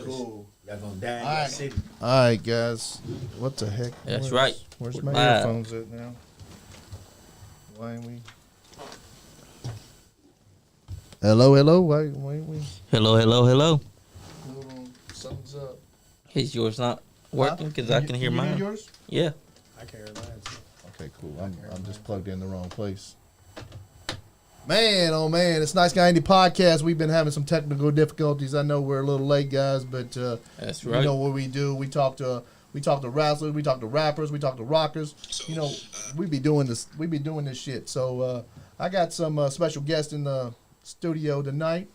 Cool. Y'all gonna die in your city. All right, guys. What the heck? That's right. Where's my earphones at now? Why ain't we? Hello. Why ain't we? Hello. Hold on. Something's up. Is yours not working? Because I can hear mine. Hear yours? Yeah. I can hear mine. Okay, cool. I'm just plugged in the wrong place. Man, oh man, it's Nice Guy Indie Podcast. We've been having some technical difficulties. I know we're a little late, guys, but That's right. You know what we do. We talk to wrestlers, we talk to rappers, we talk to rockers. You know, we be doing this shit. So I got some special guests in the studio tonight.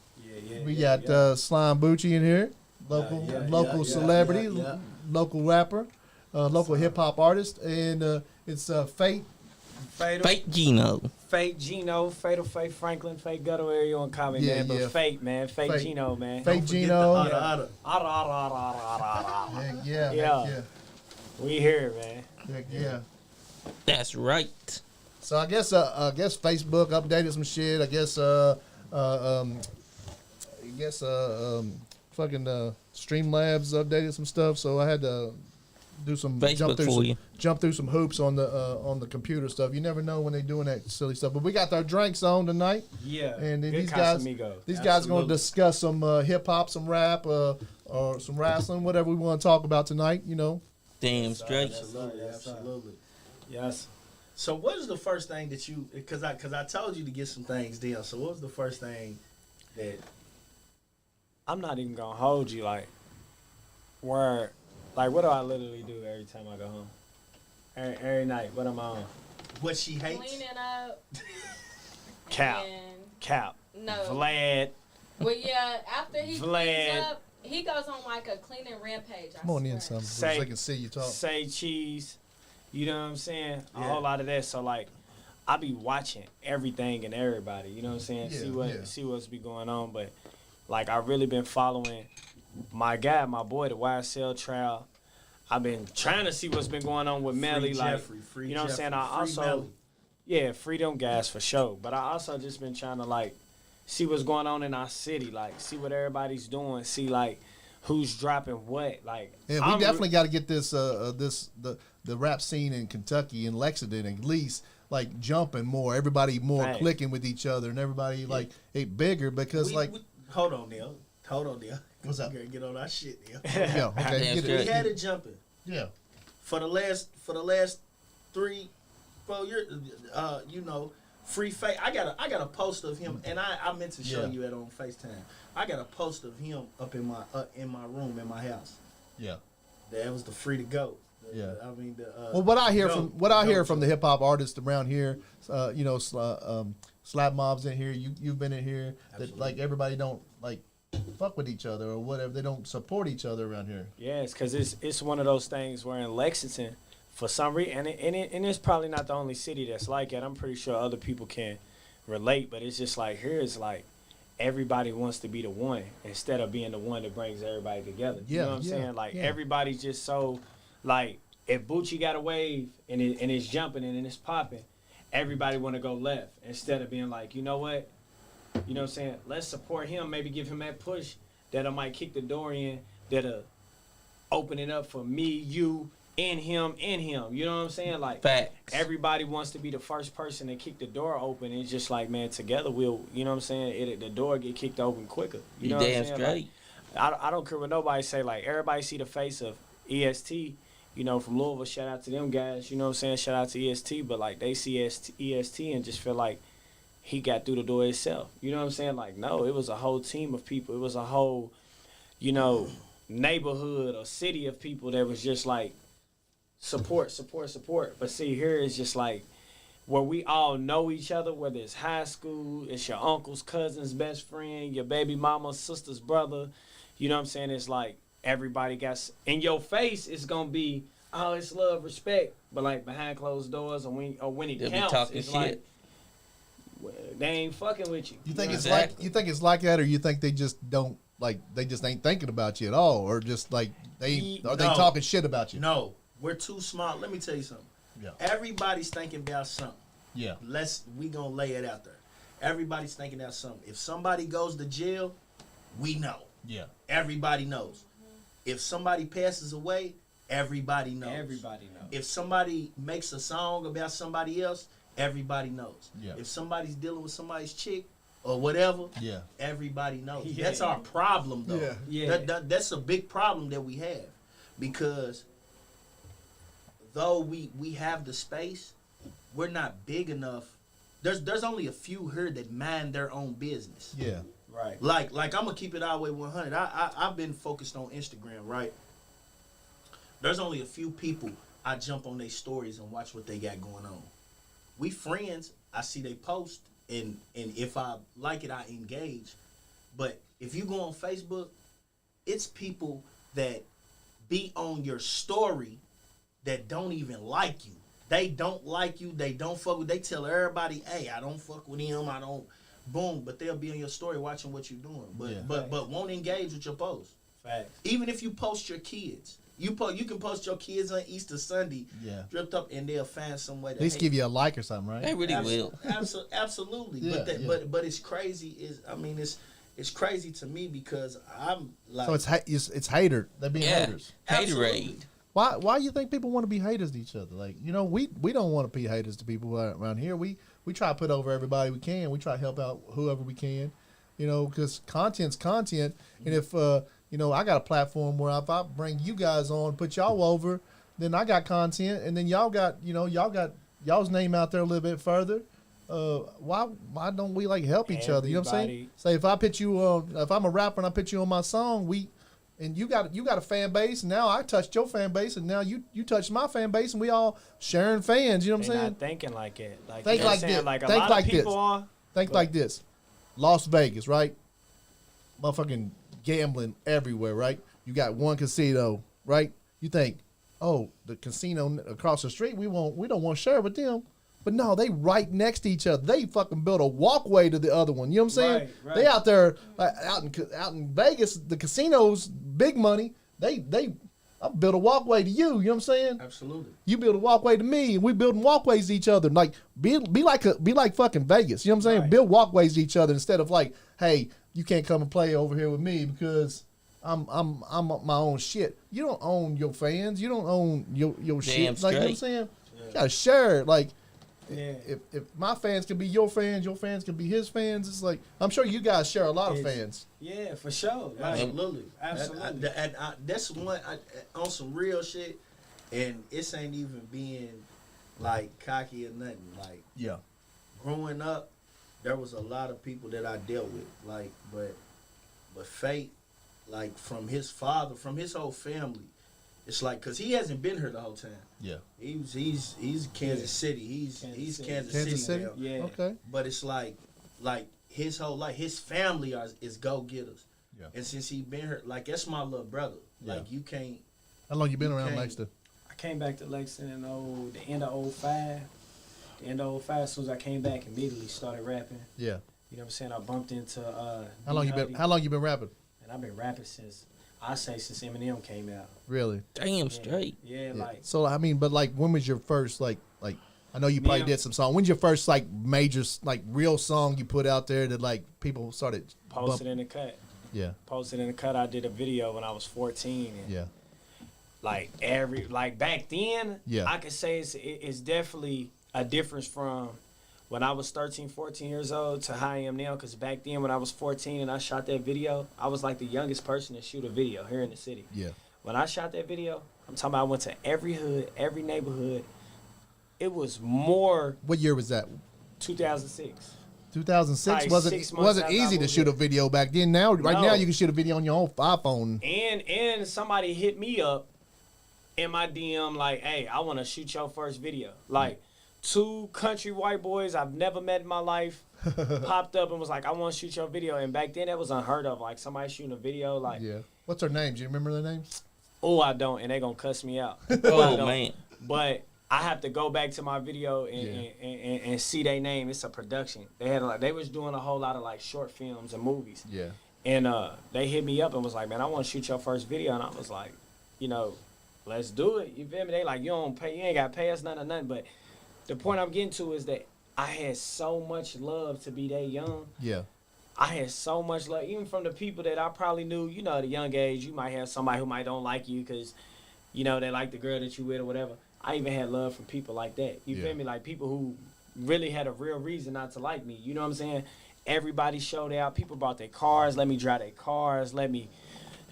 We got Slyme Bucci in here, local celebrity, local rapper, local hip hop artist, and it's Fate Geno. Fake Geno, Fatal Fake Franklin, Fake Ghetto area on comment, man. But Fake, man. Fake Geno, man. Fake Geno. Yeah. We here, man. Yeah. That's right. So I guess Facebook updated some shit. I guess fucking Streamlabs updated some stuff. So I had to do some jump through some hoops on the computer stuff. You never know when they're doing that silly stuff. But we got our drinks on tonight. Yeah. And then these guys are going to discuss some hip hop, some rap, or some wrestling, whatever we want to talk about tonight. You know. Damn straight. Absolutely. Yes. So what is the first thing that you? Because I told you to get some things down. So what was the first thing that? I'm not even gonna hold you like what do I literally do every time I go home? Every night. What am I on? What she hates? Cleaning up. Cap. No. Vlad. Well, yeah, after he Vlad. cleans up, he goes on like a cleaning rampage. Come on in, son, so they can see you talk. Say cheese. You know what I'm saying? A whole lot of that. So like, I be watching everything and everybody. You know what I'm saying? See what's be going on. But like, I really been following my boy, the YSL trial. I've been trying to see what's been going on with Melly. Like, you know what I'm saying? I also, free them guys for sure. But I also just been trying to like see what's going on in our city. Like, see what everybody's doing. See like who's dropping what. Like, yeah, we definitely got to get this the rap scene in Kentucky and Lexington at least like jumping more. Everybody more clicking with each other and everybody like it bigger because hold on, Neil. What's up? We gotta get on our shit, Neil. Okay. We had it jumping. Yeah. For the last 3-4 years, free Fate. I got a post of him, and I meant to show you it on FaceTime. I got a post of him up in my room in my house. Yeah. That was the free to go. Yeah. I mean, what I hear from the hip hop artists around here, Slap Mob's in here. You've been in here. That like everybody don't like fuck with each other or whatever. They don't support each other around here. Yes, because it's one of those things where in Lexington, for some reason, and it's probably not the only city that's like it. I'm pretty sure other people can relate, but it's just like here it's like everybody wants to be the one instead of being the one that brings everybody together. You know what I'm saying? Like everybody's just so like if Bucci got a wave and it's jumping and it's popping, everybody want to go left instead of being like, you know what? You know what I'm saying? Let's support him. Maybe give him that push that might kick the door in. That'll open it up for me, you, and him. You know what I'm saying? Like, facts. Everybody wants to be the first person to kick the door open. It's just like, man, together we'll, you know what I'm saying? The door get kicked open quicker. You know what I'm saying? Straight. Like, I don't care what nobody say. Like, everybody see the face of EST, from Louisville. Shout out to them guys. You know what I'm saying? Shout out to EST. But, like, they see EST and just feel like he got through the door himself. You know what I'm saying? Like, no, it was a whole team of people. It was a whole, neighborhood or city of people that was just like, support. But see, here it's just like, where we all know each other, whether it's high school, it's your uncle's cousin's best friend, your baby mama's sister's brother. You know what I'm saying? It's like, everybody got, in your face, it's going to be, oh, it's love, respect. But like, behind closed doors, or when it counts, it's shit. Like, they ain't fucking with you. You think it's like that, or you think they just don't they just ain't thinking about you at all, or just like they talking shit about you? No, we're too smart. Let me tell you something. Yeah. Everybody's thinking about something. Yeah. We gonna lay it out there. Everybody's thinking about something. If somebody goes to jail, we know. Yeah. Everybody knows. If somebody passes away, everybody knows. Everybody knows. If somebody makes a song about somebody else, everybody knows. Yeah. If somebody's dealing with somebody's chick or whatever, everybody knows. Yeah. That's our problem, though. Yeah. That's a big problem that we have, because though we have the space, we're not big enough. There's only a few here that mind their own business. Yeah. Right. Like I'm gonna keep it all the way 100. I've been focused on Instagram, right? There's only a few people I jump on their stories and watch what they got going on. We friends, I see they post, and if I like it, I engage. But if you go on Facebook, it's people that be on your story that don't even like you. They don't like you. They don't fuck with. They tell everybody, "Hey, I don't fuck with him. I don't." Boom, but they'll be on your story watching what you're doing, but won't engage with your post. Facts. Even if you post your kids, you can post your kids on Easter Sunday, dripped up, and they'll find some way to At least give you a like or something, right? They really will. Absolutely. But it's crazy. It's crazy to me because I'm like. So it's hater. They're being haters. Haterade. Why you think people want to be haters to each other? Like, you know, we don't want to be haters to people around here. We try to put over everybody we can. We try to help out whoever we can, you know, because content's content. And if you know, I got a platform where if I bring you guys on, put y'all over, then I got content, and then y'all got y'all's name out there a little bit further. Why don't we like help each other? You know what I'm saying? Say if I put you on, if I'm a rapper and I put you on my song, and you got a fan base, and now I touched your fan base, and now you touched my fan base, and we all sharing fans. You know what I'm saying? Not thinking like it. Like, think like this. Like a think lot like of people are. Think like this. Las Vegas, right? Motherfucking gambling everywhere, right? You got one casino, right? You think, oh, the casino across the street, we don't want to share with them. But no, they right next to each other. They fucking built a walkway to the other one. You know what I'm saying? Right. They out there, out in Vegas, the casinos, big money. I built a walkway to you. You know what I'm saying? Absolutely. You build a walkway to me, and we building walkways to each other. Like be like fucking Vegas. You know what I'm saying? Right. Build walkways to each other instead of like, hey, you can't come and play over here with me because I'm my own shit. You don't own your fans. You don't own your shit. Like, you know what I'm saying? Yeah. You gotta share it. Like. Yeah. If my fans can be your fans can be his fans. It's like, I'm sure you guys share a lot of fans. Yeah, for sure. Like, Absolutely. Absolutely. That's one on some real shit, and it ain't even being like cocky or nothing. Like, Yeah. growing up, there was a lot of people that I dealt with, like, but Fate, like, from his father, from his whole family, it's like, cause he hasn't been here the whole time. Yeah. He's Kansas City. He's Kansas City now. Yeah. Okay. But it's like his whole life, his family is go getters. Yeah. And since he been here, like, that's my little brother. Yeah. Like, you can't. How long you been You around can't- Lexington? I came back to Lexington in the end of 05. The end of 05, as soon as I came back, immediately started rapping. Yeah. You know what I'm saying? I bumped into How long you been rapping? And I've been rapping since Eminem came out. Really? Damn straight. Yeah, Yeah. like So I mean, but like, when was your first like? I know you probably Yeah. did some song. When's your first like major like real song you put out there that like people started posted in the cut. Yeah. Posted in the cut. I did a video when I was 14. And Yeah. like back then, Yeah. I could say it's definitely a difference from when I was 13, 14 years old to how I am now. Because back then, when I was 14 and I shot that video, I was like the youngest person to shoot a video here in the city. Yeah. When I shot that video, I'm talking about I went to every hood, every neighborhood. It was more What year was that? 2006. 2006 Like wasn't 6 months wasn't after I easy to moved shoot a here. video back then. Now right No. now you can shoot a video on your own iPhone. And somebody hit me up in my DM like, hey, I want to shoot your first video. Like, 2 country white boys I've never met in my life popped up and was like, I want to shoot your video. And back then that was unheard of. Like, somebody shooting a video like, Yeah. What's their names? Do you remember their names? oh, I don't. And they going to cuss me out. Oh man. But I have to go back to my video and see their name. It's a production. They was doing a whole lot of like short films and movies. Yeah. And they hit me up and was like, man, I want to shoot your first video. And I was like, you know, let's do it. You feel me? They like, you ain't got to pay us nothing. But the point I'm getting to is that I had so much love to be that young. Yeah. I had so much love, even from the people that I probably knew. You know, at a young age, you might have somebody who might don't like you because, you know, they like the girl that you with or whatever. I even had love from people like that. You feel me? Like people who really had a real reason not to like me. You know what I'm saying? Everybody showed out. People brought their cars, let me drive their cars,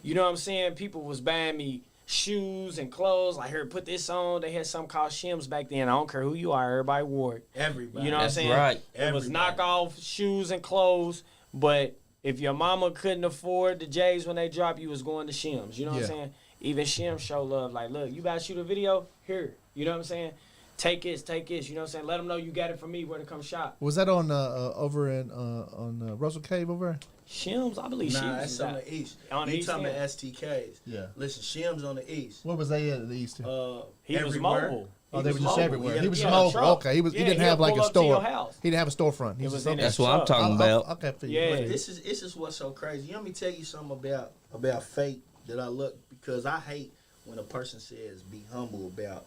you know what I'm saying? People was buying me shoes and clothes. Like, here, put this on. They had something called shims back then. I don't care who you are. Everybody wore it. Everybody. You know what I'm That's saying? right. It was Everybody. knockoff shoes and clothes, but if your mama couldn't afford the J's when they drop, you was going to shims. You know what I'm saying? Even shims show love. Like, look, you about to shoot a video? Here. You know what I'm saying? Take this. You know what I'm saying? Let them know you got it from me where to come shop. Was that on over in on Russell Cave over there? Shims, I believe Nah, Shims that's is on out. the east. On the You east talking end. about STKs. Yeah. Listen, Shim's on the east. What was they at the East? He was Everywhere. mobile. Oh, they was were just mobile. everywhere. Yeah, He was yeah, just mobile. truck. Okay, he Yeah, didn't he'll have like pull a up to your store. house. He didn't have a storefront. He It was was just in okay. his That's what I'm truck. talking about. Okay, for Yeah. you. This is what's so crazy. Let me tell you something about fate that I look, because I hate when a person says be humble about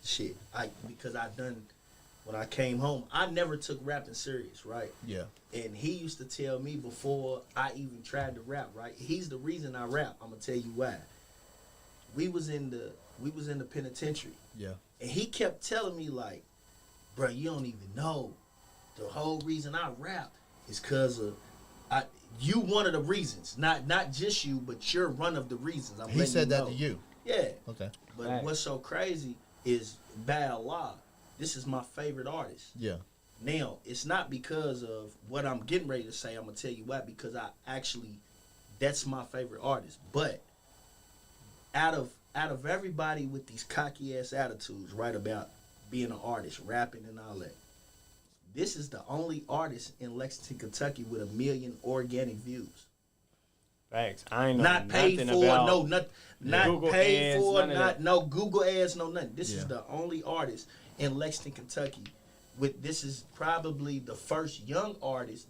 shit. Because when I came home, I never took rapping serious, right? Yeah. And he used to tell me before I even tried to rap, right? He's the reason I rap. I'm gonna tell you why. We was in the penitentiary, Yeah. and he kept telling me like, bro, you don't even know. The whole reason I rap is cause of you one of the reasons. Not just you, but you're one of the reasons. He said that know. to you. Yeah. Okay. But Right. what's so crazy is by Allah, this is my favorite artist. Yeah. Now, it's not because of what I'm getting ready to say. I'm going to tell you why. Because that's my favorite artist. But out of everybody with these cocky ass attitudes, right, about being an artist, rapping and all that, this is the only artist in Lexington, Kentucky with 1 million organic views. Facts. I ain't know Not paid nothing for, about not Google paid ads, for, none of that. no Google ads, no nothing. This Yeah. is the only artist in Lexington, Kentucky. This is probably the first young artist.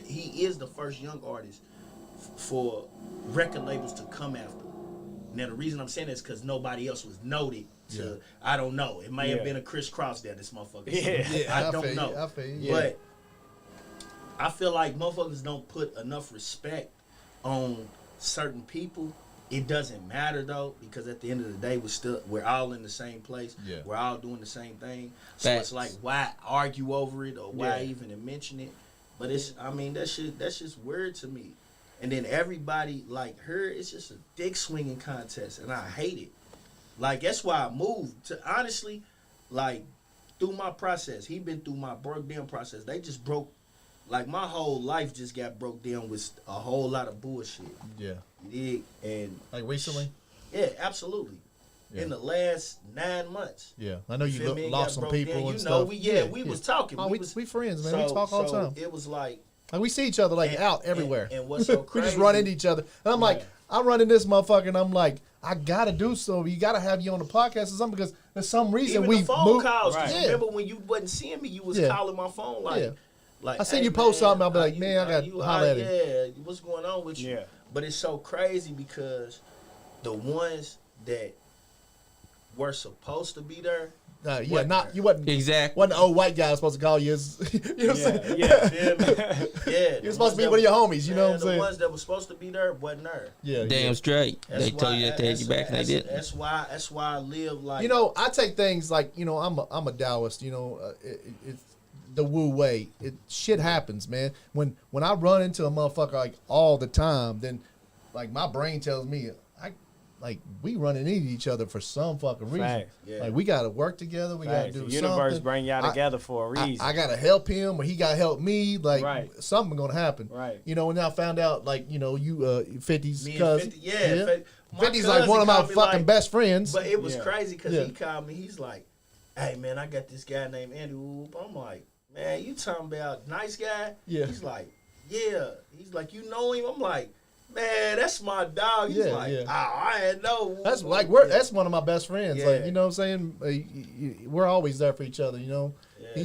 He is the first young artist for record labels to come after. Now the reason I'm saying that is because nobody else was noted. I don't know. It may have been a Chris Cross there. This motherfucker. Yeah. I feel don't you. know. I feel you. But I feel like motherfuckers don't put enough respect on certain people. It doesn't matter though, because at the end of the day, we're all in the same place. Yeah. We're all doing the same thing. So Facts. it's like, why argue over it or why Yeah. even mention it? But that's just weird to me. And then everybody like her, it's just a dick swinging contest, and I hate it. Like that's why I moved to honestly, like through my process. He been through my broke down process. They just broke. Like, my whole life just got broke down with a whole lot of bullshit. Yeah. You dig? And, Like recently. yeah, absolutely. Yeah. In the last 9 months. Yeah. I know you feel me? It lost got some broke people down. and You stuff. know, we was talking. Oh, we friends, man. We talk all the time. It was like... Like we see each other like And- out everywhere. and what's so we just run crazy- into each other. And I'm like, Right. I'm running this motherfucker, and I'm like, I gotta do so. You gotta have you on the podcast or something because there's some reason Even we the phone moved. calls. 'Cause Right. Yeah. Remember when you wasn't seeing me, you was Yeah. calling my phone like... Yeah. Like, I seen hey, you post man, something, I'll be like, you- man, I got you- holler at him. Yeah, what's going on with you? Yeah. But it's so crazy because the ones that were supposed to be there, Yeah, What- not you wasn't. Exactly. Wasn't the old white guy supposed to call you? You know what I'm saying? Yeah. feel me? Yeah, You're supposed to be one of your homies. You know what I'm The saying? ones that were supposed to be there wasn't there. Yeah. Damn yeah. straight. That's They told you that they had you back and they didn't. That's why I live like. You know, I take things like I'm a Taoist. You know, it's the Wu way. Shit happens, man. When I run into a motherfucker like all the time, then like my brain tells me we running into each other for some fucking reason. Facts. Yeah. Like we gotta work together. We gotta Facts. do The universe something. bring y'all together for a reason. I gotta help him, or he gotta help me. Like Right. something gonna happen. Right. You know, and I found out like you 50's me and cousin. 50, yeah. My 50's like cousin one of my called me fucking like- best friends. But it was Yeah. crazy because Yeah. he called me. He's like, "Hey man, I got this guy named Andy Whoop." I'm like, "Man, you talking about nice guy?" Yeah. He's like, "Yeah." He's like, "You know him?" I'm like, "Man, that's my dog." He's Yeah, like, yeah. "Oh, I didn't know." That's like Yeah. that's one of my best friends. Yeah. Like you know what I'm saying. We're always there for each other. You know. Yeah.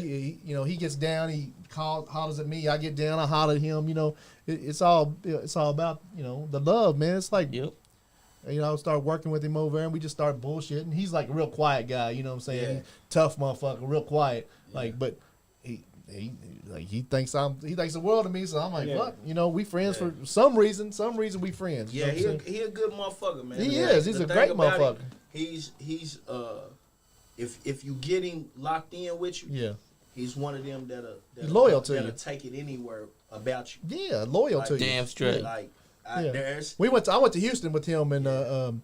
He gets down. He hollers at me. I get down. I holler at him. You know. It's all about the love, man. It's like Yep. I start working with him over there, and we just start bullshitting. He's like a real quiet guy. You know what I'm saying? Yeah. He's tough motherfucker, real quiet. Like, but he thinks the world of me. So I'm like, Yeah. what? You know, we friends for some reason. Some reason we friends. You Yeah, know what I'm saying? he a good motherfucker, man. He Yeah, is. He's the a thing great about motherfucker. He's if you get him locked in with you, Yeah. he's one of them He's loyal to that'll you. take it anywhere about you. Yeah, loyal to you. Damn straight. Like Yeah. there's I went to Houston with him and him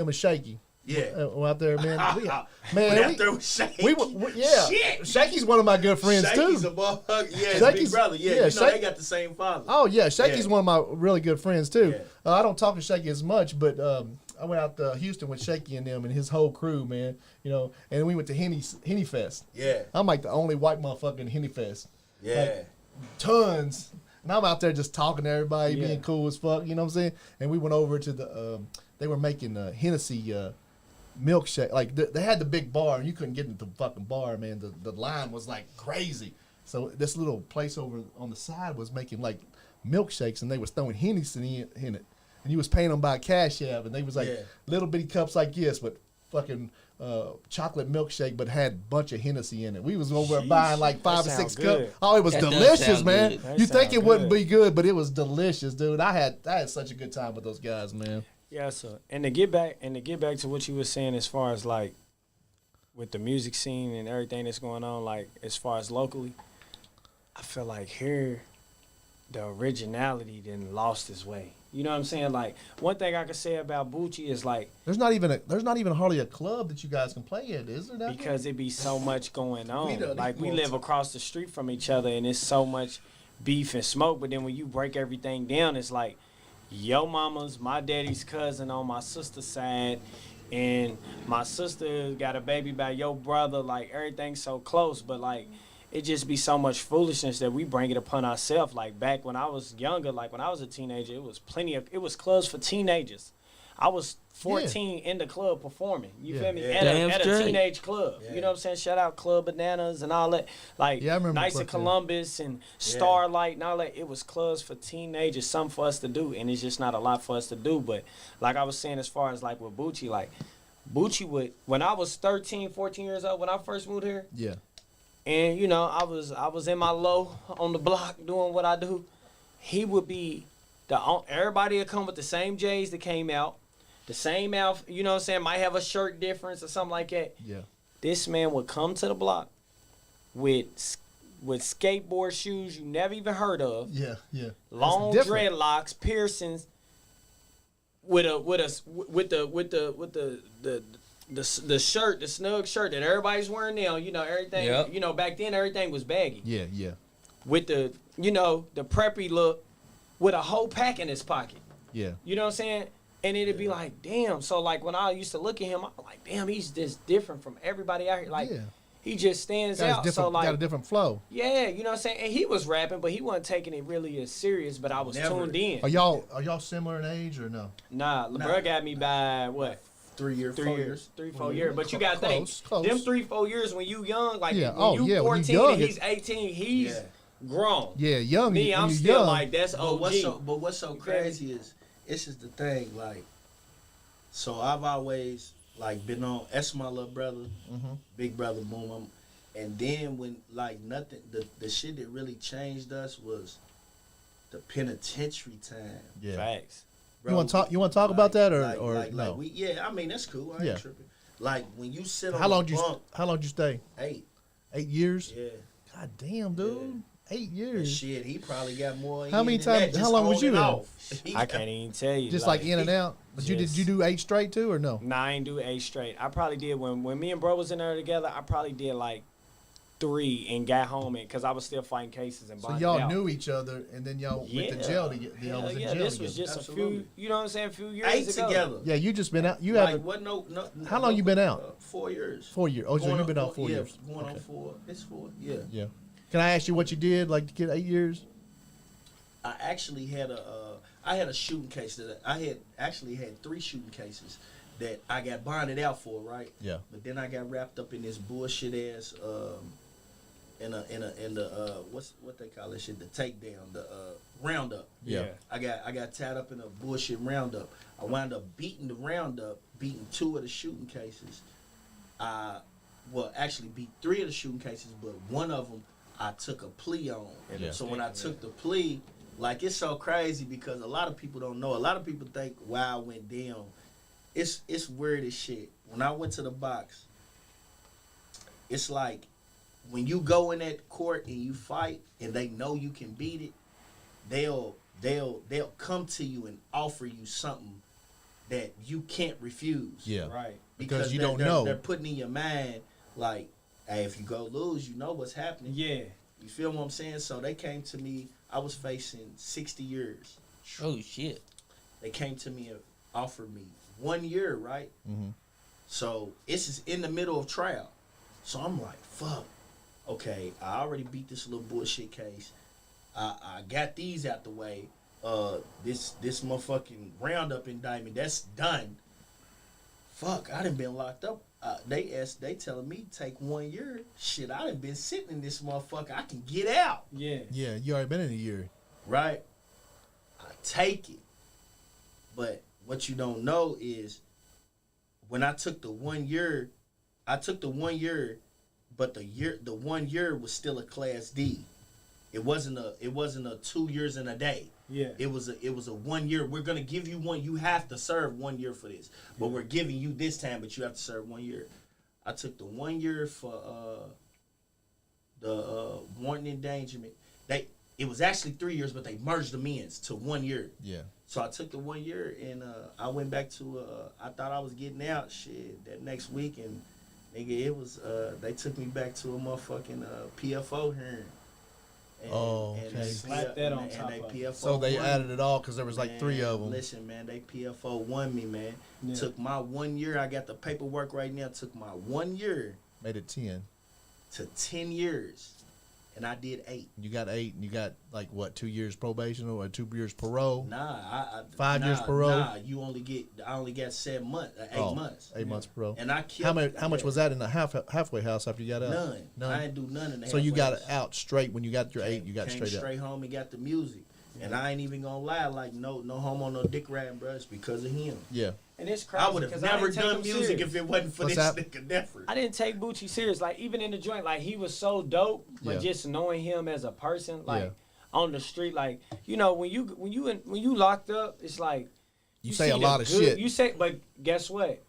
and Shaky. yeah. Out there, man. But Man, after with Shaky, yeah. shit. Shaky's one of my good friends Shaky's too. a motherfucker. Yeah, his Shaky's- big brother. Yeah, yeah, you know Shak- they got the same father. Oh yeah, Shaky's Yeah. one of my really good friends too. Yeah. I don't talk to Shaky as much, but I went out to Houston with Shaky and them and his whole crew, man. You know, and we went to Henny Fest. Yeah, I'm like the only white motherfucker in Henny Fest. yeah. Tons. And I'm out there just talking to everybody, Yeah. being cool as fuck. You know what I'm saying? And we went over to the. They were making Hennessy milkshake. Like they had the big bar, and you couldn't get into the fucking bar, man. The line was like crazy. So this little place over on the side was making like milkshakes, and they was throwing Hennessy in it, and you was paying them by cash app, and they was like Yeah. little bitty cups like this, but fucking chocolate milkshake, but had a bunch of Hennessy in it. We was over there buying like 5 or That 6 sound cups. good. Oh, it was That does delicious, sound man. good. That You think sound it wouldn't good. be good, but it was delicious, dude. I had such a good time with those guys, man. Yeah, so and to get back to what you were saying as far as like with the music scene and everything that's going on, like as far as locally, I feel like here the originality then lost its way. You know what I'm saying? Like one thing I could say about Bucci is like There's not even hardly a club that you guys can play at, is there? That because it be so much going on. done Like we equal live to- across the street from each other and it's so much beef and smoke, but then when you break everything down, it's like yo mama's my daddy's cousin on my sister's side and my sister got a baby by your brother, like everything's so close, but like it just be so much foolishness that we bring it upon ourselves. Like back when I was younger, like when I was a teenager, it was clubs for teenagers. I was 14 in the club performing. You Yeah. feel me? Yeah. At Damn a straight. teenage club. Yeah. You know what I'm saying? Shout out Club Bananas and all that. Like Yeah, I remember Knights of Club Columbus and Starlight and all that. It was clubs for teenagers, something for us to do, and it's just not a lot for us to do. But like I was saying, as far as like with Bucci, like Bucci would when I was 13, 14 years old, when I first moved here, Yeah. and you know, I was in my low on the block doing what I do. He would be everybody would come with the same J's that came out, the same outfit, you know what I'm saying, might have a shirt difference or something like that. Yeah. This man would come to the block with skateboard shoes you never even heard of, Yeah. Yeah. long That's different. dreadlocks, piercings, with the shirt, the snug shirt that everybody's wearing now. You know everything. Yep. You know back then everything was baggy. Yeah. Yeah. With the the preppy look, with a whole pack in his pocket. Yeah. You know what I'm saying? And it'd be like, damn. So like when I used to look at him, I'm like, damn, he's just different from everybody out here. Like Yeah. he just stands Got, out. So like got a different flow. yeah, you know what I'm saying? And he was rapping, but he wasn't taking it really as serious, but I was Never. tuned in. Are y'all similar in age or no? Nah, LeBron got me by what? 3 years, 3 4 years. years. 3, 4 years. But you gotta think, Close. them 3, 4 years when you young, like Yeah. when Oh, you yeah, when you 14 young, and it- he's 18, he's Yeah. grown. Yeah, young. Me, when I'm you still young, like, that's But OG. what's so You feel me? crazy is it's just the thing, like, so I've always like been on. That's my little brother, big brother, boom. And then when like nothing, the shit that really changed us was the penitentiary time. Yeah. Facts. You want to talk about that or no? we, yeah, I mean that's cool. I ain't Yeah. tripping. Like when you sit on How long the did you bunk, How long did you stay? 8, 8 years. yeah. God damn, dude. 8 And years. shit, he probably got more. How in many than that, times- how just long was on you and in? off. I can't even tell you. Just like in and out. But did you do 8 straight too or no? Nah, I ain't do 8 straight. I probably did when me and bro was in there together. I probably did like 3 and got home because I was still fighting cases and So bonded y'all out. knew each other and then y'all went to jail together. Y'all Hell was in yeah, jail this was together. just Absolutely. a few. You know what I'm saying? A few years 8 ago. together. Yeah, you just been out. You Like, haven't what? No. How long you been out? 4 years. 4 years. Oh, so Going you've been on out 4 yeah, years. Going on Okay. 4. It's 4. Yeah. Yeah. Can I ask you what you did like to get 8 years? I actually had a shooting case that I had actually had 3 shooting cases that I got bonded out for, right? Yeah. But then I got wrapped up in this bullshit ass in the what they call this shit, the takedown, the roundup. Yeah. I got tied up in a bullshit roundup. I wound up beating the roundup, beating 2 of the shooting cases. Actually beat 3 of the shooting cases, but one of them I took a plea on. Yeah. So when I took the plea, like it's so crazy because a lot of people don't know. A lot of people think why I went down. It's weird as shit. When I went to the box, it's like when you go in that court and you fight and they know you can beat it, they'll come to you and offer you something that you can't refuse. Yeah. Right. Because you they're- don't they're- know. They're putting in your mind like, hey, if you go lose, you know what's happening. Yeah. You feel what I'm saying? So they came to me. I was facing 60 years. Oh shit. They came to me and offered me 1 year, right? Mhm. So it's just in the middle of trial. So I'm like, fuck. Okay, I already beat this little bullshit case. I got these out the way. This motherfucking Roundup indictment, that's done. Fuck, I done been locked up. They telling me take 1 year. Shit, I done been sitting in this motherfucker. I can get out. Yeah. Yeah, you already been in a year. Right? I take it. But what you don't know is when I took the 1 year, but the 1 year was still a class D. It wasn't a 2 years and a day. Yeah. It was a 1 year. We're gonna give you one. You have to serve 1 year for this, but we're giving you this time. But you have to serve 1 year. I took the 1 year for the warrant endangerment. It was actually 3 years, but they merged them in to 1 year. Yeah. So I took the 1 year and I went back to. I thought I was getting out. Shit, that next week and nigga, it was. They took me back to a motherfucking PFO hearing. And, Oh, and okay. Slap that on top of it. So they won added me. it all because there was like Man, 3 of them. Listen, man, they PFO won me, man. Yeah. Took my 1 year. I got the paperwork right now. Took my 1 year Made it 10. to 10 years, and I did 8. You got 8, and you got like what, 2 years probation or 2 years parole? Nah, I 5 years parole? Nah, I only got 7 months, 8 months. 8 months parole. And I killed. How much was that in the halfway house after you got out? None. I didn't do none in the So you got halfway. out straight when you got your 8. You got Came straight out. home and got the music. And I ain't even gonna lie, like no homo, no dick riding, bro. It's because of him. Yeah. And it's crazy. I would have 'cause never didn't take done him music serious. if it wasn't for What's this that? nigga Never. I didn't take Bucci serious. Like even in the joint, like he was so dope, but Yeah. just knowing him as a person, like Yeah. on the street, like you know when you locked up, it's like You say see a the lot of good- shit. You say, but guess what?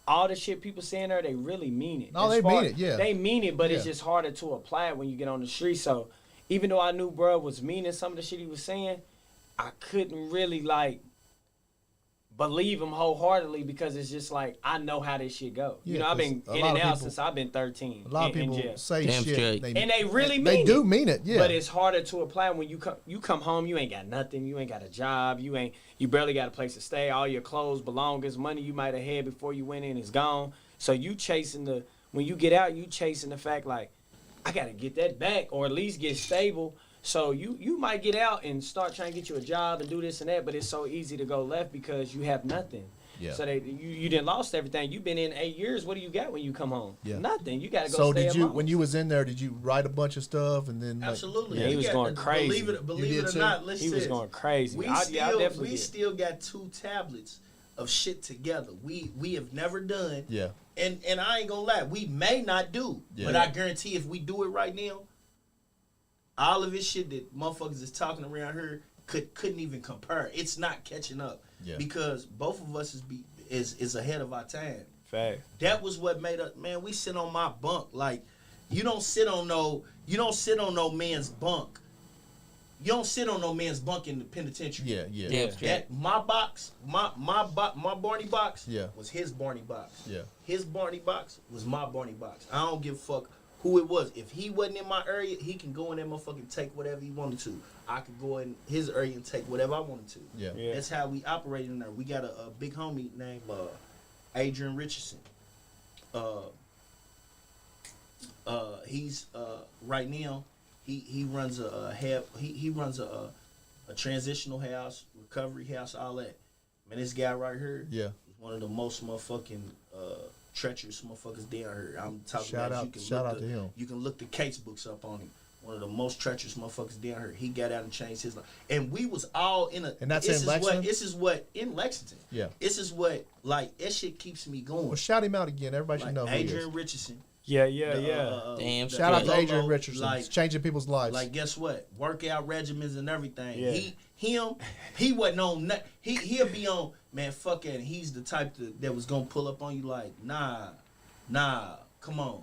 All the shit people saying there, they really mean it. No, As they far- mean it, yeah. They mean it, but it's Yeah. just harder to apply it when you get on the street. So even though I knew bro was meaning some of the shit he was saying, I couldn't really like believe him wholeheartedly because it's just like I know how this shit go. Yeah, You know, I've been 'cause a in lot and of out people- since I've been 13. A lot of in people jail. say Damn shit. straight. And they really mean They it. do mean it, yeah. But it's harder to apply when you come home, you ain't got nothing, you ain't got a job, you barely got a place to stay, all your clothes, belongings, money you might have had before you went in is gone. So you chasing when you get out, you chasing the fact like, I gotta get that back or at least get stable. So you might get out and start trying to get you a job and do this and that, but it's so easy to go left because you have nothing. Yeah. So you didn't lost everything. You've been in 8 years. What do you got when you come home? Yeah. Nothing. You gotta go. So stay did at you, mama's. when you was in there, did you write a bunch of stuff and then? Like, Absolutely. Yeah, he You was got going the- crazy. Believe You it did or too? not, listen He to was this. going crazy. We I still definitely did. still got 2 tablets of shit together. We have never done. Yeah. And I ain't gonna lie, we may not do, Yeah. but I guarantee if we do it right now, all of this shit that motherfuckers is talking around here couldn't even compare. It's not catching up. Yeah. Because both of us is ahead of our time. Fact. That was what made us, man, we sit on my bunk. Like, you don't sit on no man's bunk. You don't sit on no man's bunk in the penitentiary. Yeah. Yeah. Damn straight. That my box, my Barney box Yeah. was his Barney box. Yeah. His Barney box was my Barney box. I don't give a fuck who it was. If he wasn't in my area, he can go in there motherfucking take whatever he wanted to. I could go in his area and take whatever I wanted to. Yeah. Yeah. That's how we operate in there. We got a big homie named Adrian Richardson. He's right now he runs he runs a transitional house, recovery house, all that. Man, this guy right here Yeah. is one of the most motherfucking treacherous motherfuckers down here. I'm talking Shout about out- you can shout look out to him. You can look the case books up on him. One of the most treacherous motherfuckers down here. He got out and changed his life. And we was all in a. And that's this in is Lexington? This is what in Lexington. Yeah. This is what like that shit keeps me going. Well, shout him out again. Everybody should Like know who he Adrian is. Richardson. Yeah. Damn Shout out to Lolo, Adrian Richardson. like- It's changing people's lives. Like, guess what? Workout regimens and everything. Yeah. He wasn't on nothing. He'll be on, man, fuck it. He's the type that was going to pull up on you like, nah, come on.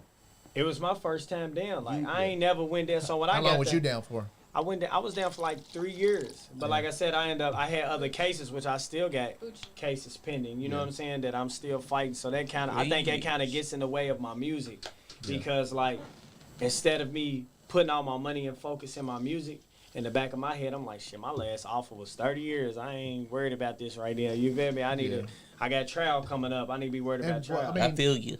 It was my first time down. Like, You- I ain't never went there. So when I How got long was there, you down for? I was down for like 3 years. But like I said, I had other cases, which I still got cases pending. You know what I'm saying? That I'm still fighting. So that I think that kind of gets in the way of my music. Because like, instead of me putting all my money and focus in my music, in the back of my head, I'm like, shit, my last offer was 30 years. I ain't worried about this right now. You feel me? I got trial coming up. I need to be worried about And, trial. I mean, I feel you.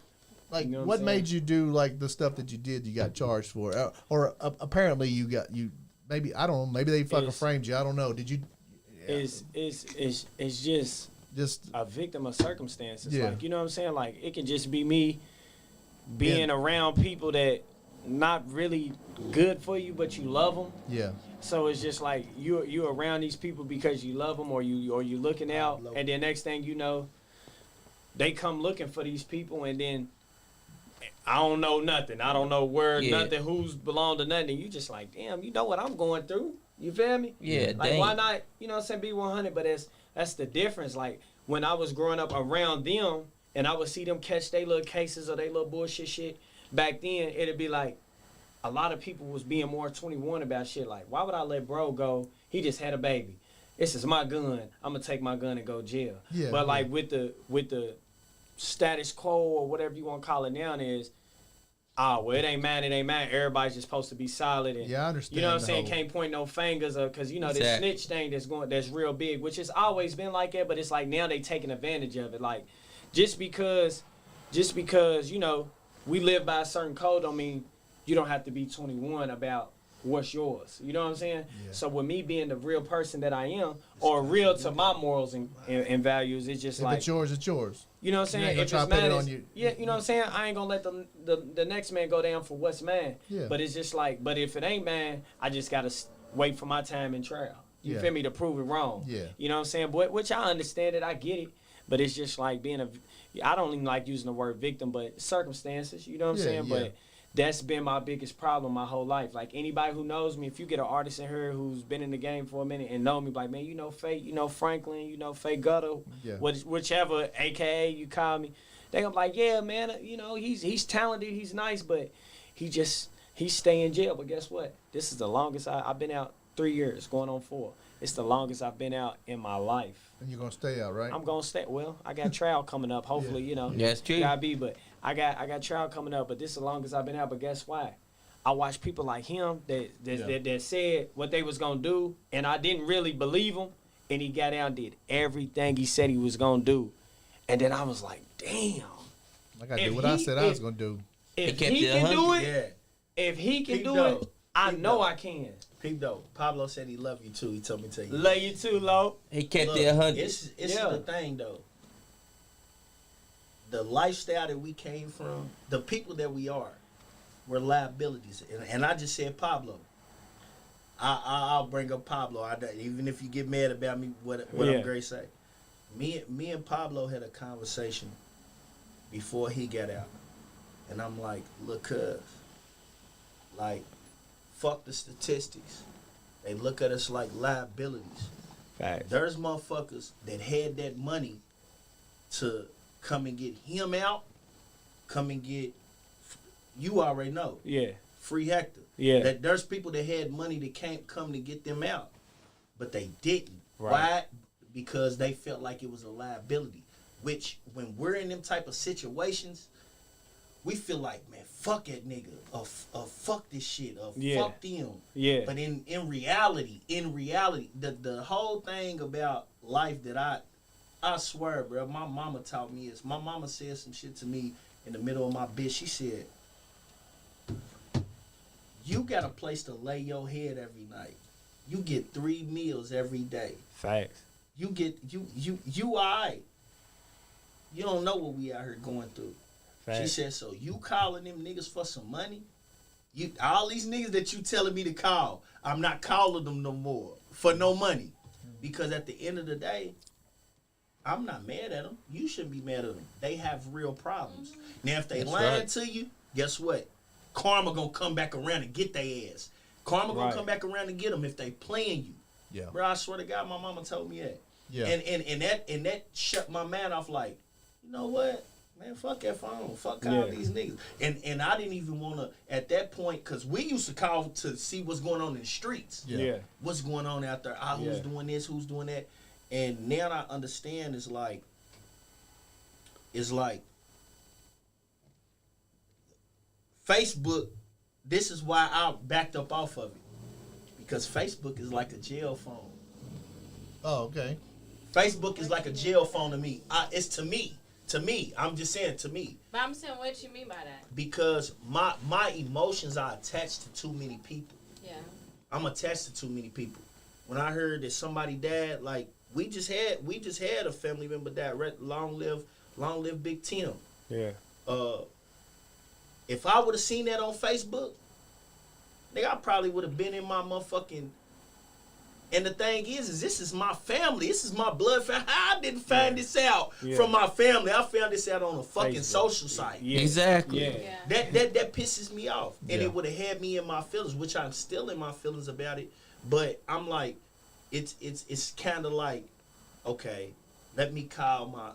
Like, You know what what I'm made you do like the stuff that you did? You got charged for, or apparently you maybe I don't know. Maybe they fucking It's- framed you. I don't know. Did you? It's just Just a victim of circumstances. Yeah. Like, you know what I'm saying? Like, it can just be me being around people that not really good for you, but you love them. yeah. So it's just like you around these people because you love them, or you looking out, and then next thing you know, they come looking for these people, and then I don't know nothing. I don't know where nothing, who's belong to nothing. And you just like, damn, you know what I'm going through. You feel me? Yeah, Like, dang. why not? You know what I'm saying? Be 100, but that's the difference. Like, when I was growing up around them, and I would see them catch their little cases or their little bullshit shit, back then it'd be like, a lot of people was being more 21 about shit. Like, why would I let bro go? He just had a baby. This is my gun. I'm gonna take my gun and go jail. Yeah, But like with the status quo or whatever you want to call it now is, well, it ain't mine. Everybody's just supposed to be solid. And, Yeah, I understand You know what I'm the saying? whole- Can't point no fingers because you know this Exactly. snitch thing that's real big, which has always been like that. But it's like now they taking advantage of it. Like just because you know we live by a certain code, don't mean you don't have to be 21 about what's yours. You know what I'm saying? Yeah. So with me being the real person that I am, or real to my morals and values, it's just If like, it's yours, it's yours. you know what I'm You ain't saying? gonna If try it's to put it mine, on you. yeah, you know what I'm saying? I ain't gonna let the next man go down for what's mine. Yeah. But it's just like, but if it ain't mine, I just gotta wait for my time in trial. You Yeah. feel me? To prove it wrong. Yeah. You know what I'm saying? But which I understand it, I get it. But it's just like I don't even like using the word victim, but circumstances. You know what I'm Yeah, saying? yeah. But that's been my biggest problem my whole life. Like anybody who knows me, if you get an artist in here who's been in the game for a minute and know me, like, man, you know Fate, you know Franklin, you know Fate Gutter, Yeah. whichever AKA you call me, they gonna be like, yeah, man, you know, he's talented, he's nice, but he stay in jail. But guess what? This is the longest I've been out 3 years, going on 4. It's the longest I've been out in my life. And you're gonna stay out, right? I'm gonna stay. Well, I got trial coming up. Hopefully, you know. That's true. Gotta be, but I got trial coming up. But this is the longest I've been out. But guess why? I watched people like him that said what they was gonna do, and I didn't really believe him. And he got out and did everything he said he was gonna do, and then I was like, damn. I gotta if do what I he- said I was if- gonna do. If kept he it can do 100. it, Yeah. if he can Peep do though. it, I Peep know though. I can. Peep though. Pablo said he loved you too. He told me to tell you. Love you too, Lo. He kept Look, it 100. It's Yeah. the thing though. The lifestyle that we came from, the people that we are, were liabilities. And I just said Pablo. I'll bring up Pablo. Even if you get mad about me, what Yeah. I'm going to say. Me and Pablo had a conversation before he got out. And I'm like, look, cuz, like, fuck the statistics. They look at us like liabilities. Facts. There's motherfuckers that had that money to come and get him out, come and get, you already know, Yeah. Free Hector. Yeah. That there's people that had money that can't come to get them out, but they didn't. Right. Why? Because they felt like it was a liability. Which, when we're in them type of situations, we feel like, man, fuck that nigga, or fuck this shit, or Yeah. fuck them. Yeah. But in reality, the whole thing about life that I swear, bro, my mama taught me is, my mama said some shit to me in the middle of my bitch. She said, you got a place to lay your head every night. You get 3 meals every day. Facts. You get, you alright. You don't know what we out here going through. She Facts. said, so you calling them niggas for some money? You all these niggas that you telling me to call, I'm not calling them no more for no money. Because at the end of the day, I'm not mad at them. You shouldn't be mad at them. They have real problems. Now, if they That's lying right. to you, guess what? Karma gonna come back around and get their ass. Karma gonna Right. come back around and get them if they playing you. Yeah. Bro, I swear to God, my mama told me that. Yeah. And that shut my man off. Like, you know what? Man, fuck that phone. Fuck all Yeah. these niggas. And I didn't even want to, at that point, because we used to call to see what's going on in the streets. Yeah. What's going on out there. Who's Yeah. doing this, who's doing that. And now I understand it's like Facebook, this is why I backed up off of it. Because Facebook is like a jail phone. Oh, okay. Facebook is like a jail phone to me. It's to me. To me. I'm just saying to me. But I'm saying, what you mean by that? Because my emotions are attached to too many people. Yeah. I'm attached to too many people. When I heard that somebody died, like we just had a family member die. Long live Big Tim. Yeah. If I would have seen that on Facebook, nigga, I probably would have been in my motherfucking. And the thing is this is my family. This is my blood family. I didn't find this out from my family. I found this out on a fucking Facebook. social site. Yeah. Exactly. Yeah. Yeah. That pisses me off. And Yeah. it would have had me in my feelings, which I'm still in my feelings about it. But I'm like, it's kind of like, okay, let me call my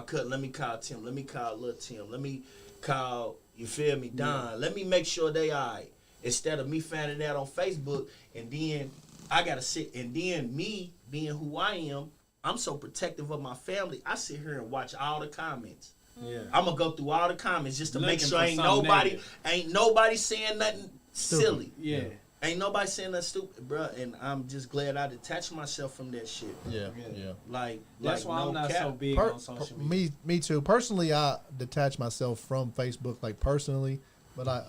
cousin, let me call Tim, let me call Lil Tim, let me call, you feel me, Don. Let me make sure they all right. Instead of me finding out on Facebook and then I gotta sit, and then me being who I am, I'm so protective of my family. I sit here and watch all the comments. Yeah. I'm gonna go through all the comments just to make Looking sure for ain't something nobody saying nothing silly. Yeah. Ain't nobody saying nothing stupid, bruh. And I'm just glad I detached myself from that shit. Yeah. Yeah. Yeah. Like That's why no I'm not cap. so big on social media. Me too. Personally, I detach myself from Facebook, like personally, but I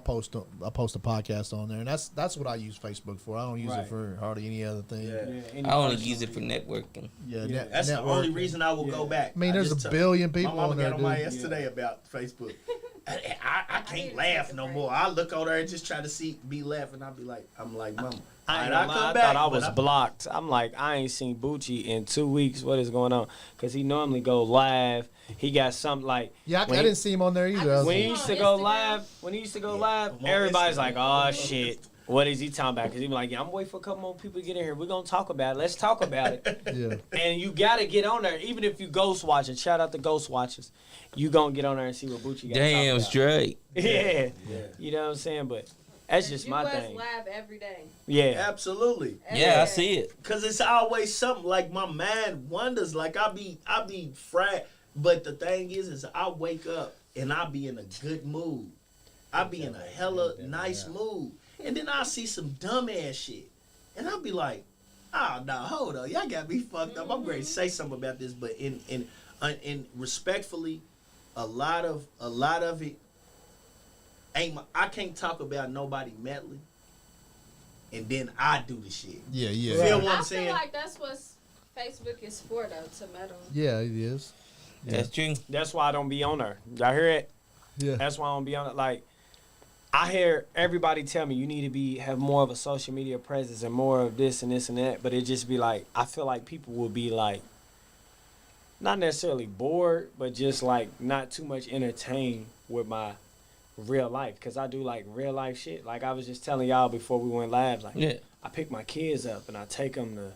post a podcast on there, and that's what I use Facebook for. I don't use Right. it for hardly any other thing. Yeah. I only use it for networking. Yeah, Yeah. That's the only reason I will go back. I mean, there's just a billion people my mama on there, got on my dude. ass today about Facebook. I can't need to laugh take a no break. more. I look over there and just try to be laughing. I'm like, mama. I ain't All gonna right, lie, come I back, thought I but was blocked. I'm like, I ain't seen Bucci in 2 weeks. What is going on? Because he normally go live. He got something like Yeah, I when didn't see him on there either. I was when like, he used to On go Instagram. live, I'm on everybody's Instagram. like, oh shit. What is he talking about? Because he be like, yeah, I'm waiting for a couple more people to get in here. We're going to talk about it. Let's talk about it. yeah. And you got to get on there. Even if you ghost watching, shout out to ghost watchers. You going to get on there and see what Bucci got Damn to talk about. straight. Yeah. You know what I'm saying? But that's just You my was thing. live every day. Yeah. Absolutely. Every Yeah, I day. see it. Cause it's always something like my mind wonders. Like I be fried. But the thing is I wake up and I be in a good mood. I be in a hella nice mood. And then I see some dumbass shit. And I'll be like, oh no, hold on. Y'all got me fucked up. I'm ready to say something about this, but in respectfully, a lot of it I can't talk about nobody meddling. And then I do the shit. Yeah, You yeah. feel what I'm I saying? feel like that's what Facebook is for, though, to meddle. Yeah, it is. Yeah. That's true. That's why I don't be on there. Y'all hear it? Yeah. That's why I don't be on it. Like, I hear everybody tell me you need to have more of a social media presence and more of this and this and that. But it just be like, I feel like people will be like, not necessarily bored, but just like not too much entertained with my real life. Because I do like real life shit. Like I was just telling y'all before we went live, like Yeah. I pick my kids up and I take them to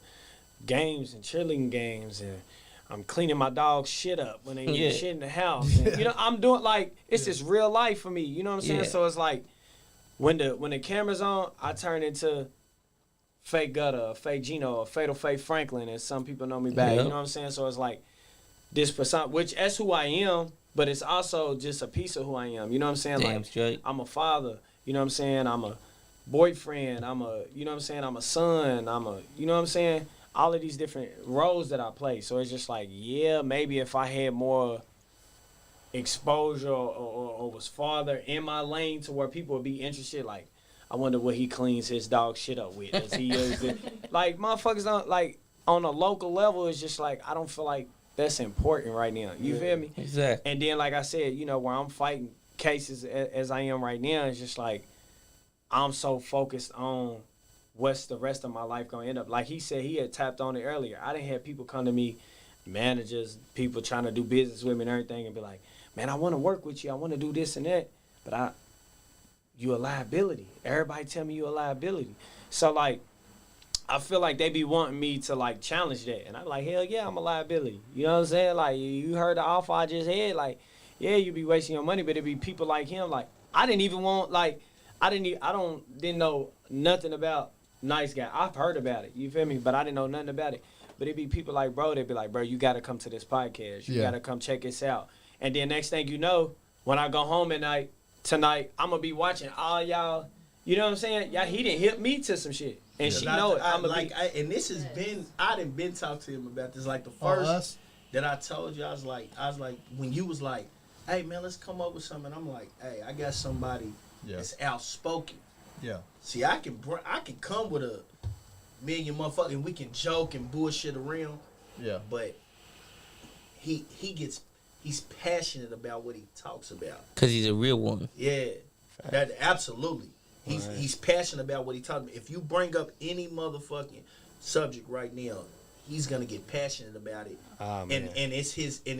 games and cheerleading games, and I'm cleaning my dog's shit up when they Yeah. eat shit in the house. And, you know, I'm doing like it's just real life for me. You know what I'm saying? Yeah. So it's like when the camera's on, I turn into fake Gutter, fake Geno, or fatal fake Franklin, as some people know me back. Yeah. You know what I'm saying? So it's like this persona, which that's who I am, but it's also just a piece of who I am. You know what I'm saying? Damn Like straight. I'm a father. You know what I'm saying? I'm a boyfriend. I'm a, you know what I'm saying? I'm a son. I'm a, you know what I'm saying? All of these different roles that I play. So it's just like, yeah, maybe if I had more exposure or was farther in my lane to where people would be interested, like, I wonder what he cleans his dog shit up with. Does he use it? Like, motherfuckers don't, like, on a local level, it's just like, I don't feel like that's important right now. You feel me? Exactly. And then, like I said, you know, where I'm fighting cases as I am right now, it's just like I'm so focused on what's the rest of my life going to end up. Like he said, he had tapped on it earlier. I didn't have people come to me managers, people trying to do business with me and everything, and be like, man, I want to work with you. I want to do this and that, but you a liability. Everybody tell me you a liability. So like, I feel like they be wanting me to like challenge that, and I'm like, hell yeah, I'm a liability. You know what I'm saying? Like, you heard the offer I just had. Like, yeah, you be wasting your money, but it be people like him. Like, I didn't even want like, didn't know nothing about Nice Guy. I've heard about it. You feel me? But I didn't know nothing about it. But it be people like, bro, they be like, bro, you got to come to this podcast. You got to come check this out. And then next thing you know, when I go home at night, tonight, I'm going to be watching all y'all. You know what I'm saying? Y'all, he didn't hit me to some shit. And she know it. And this has been, I done been talking to him about this. Like the first that I told you, I was like, when you was like, hey man, let's come up with something. I'm like, hey, I got somebody that's outspoken. Yeah. See, I can come with a million motherfuckers and we can joke and bullshit around. Yeah. But he's passionate about what he talks about. Cause he's a real one. Yeah. That absolutely. He's passionate about what he talks about. If you bring up any motherfucking subject right now, he's gonna get passionate about it. And it's his and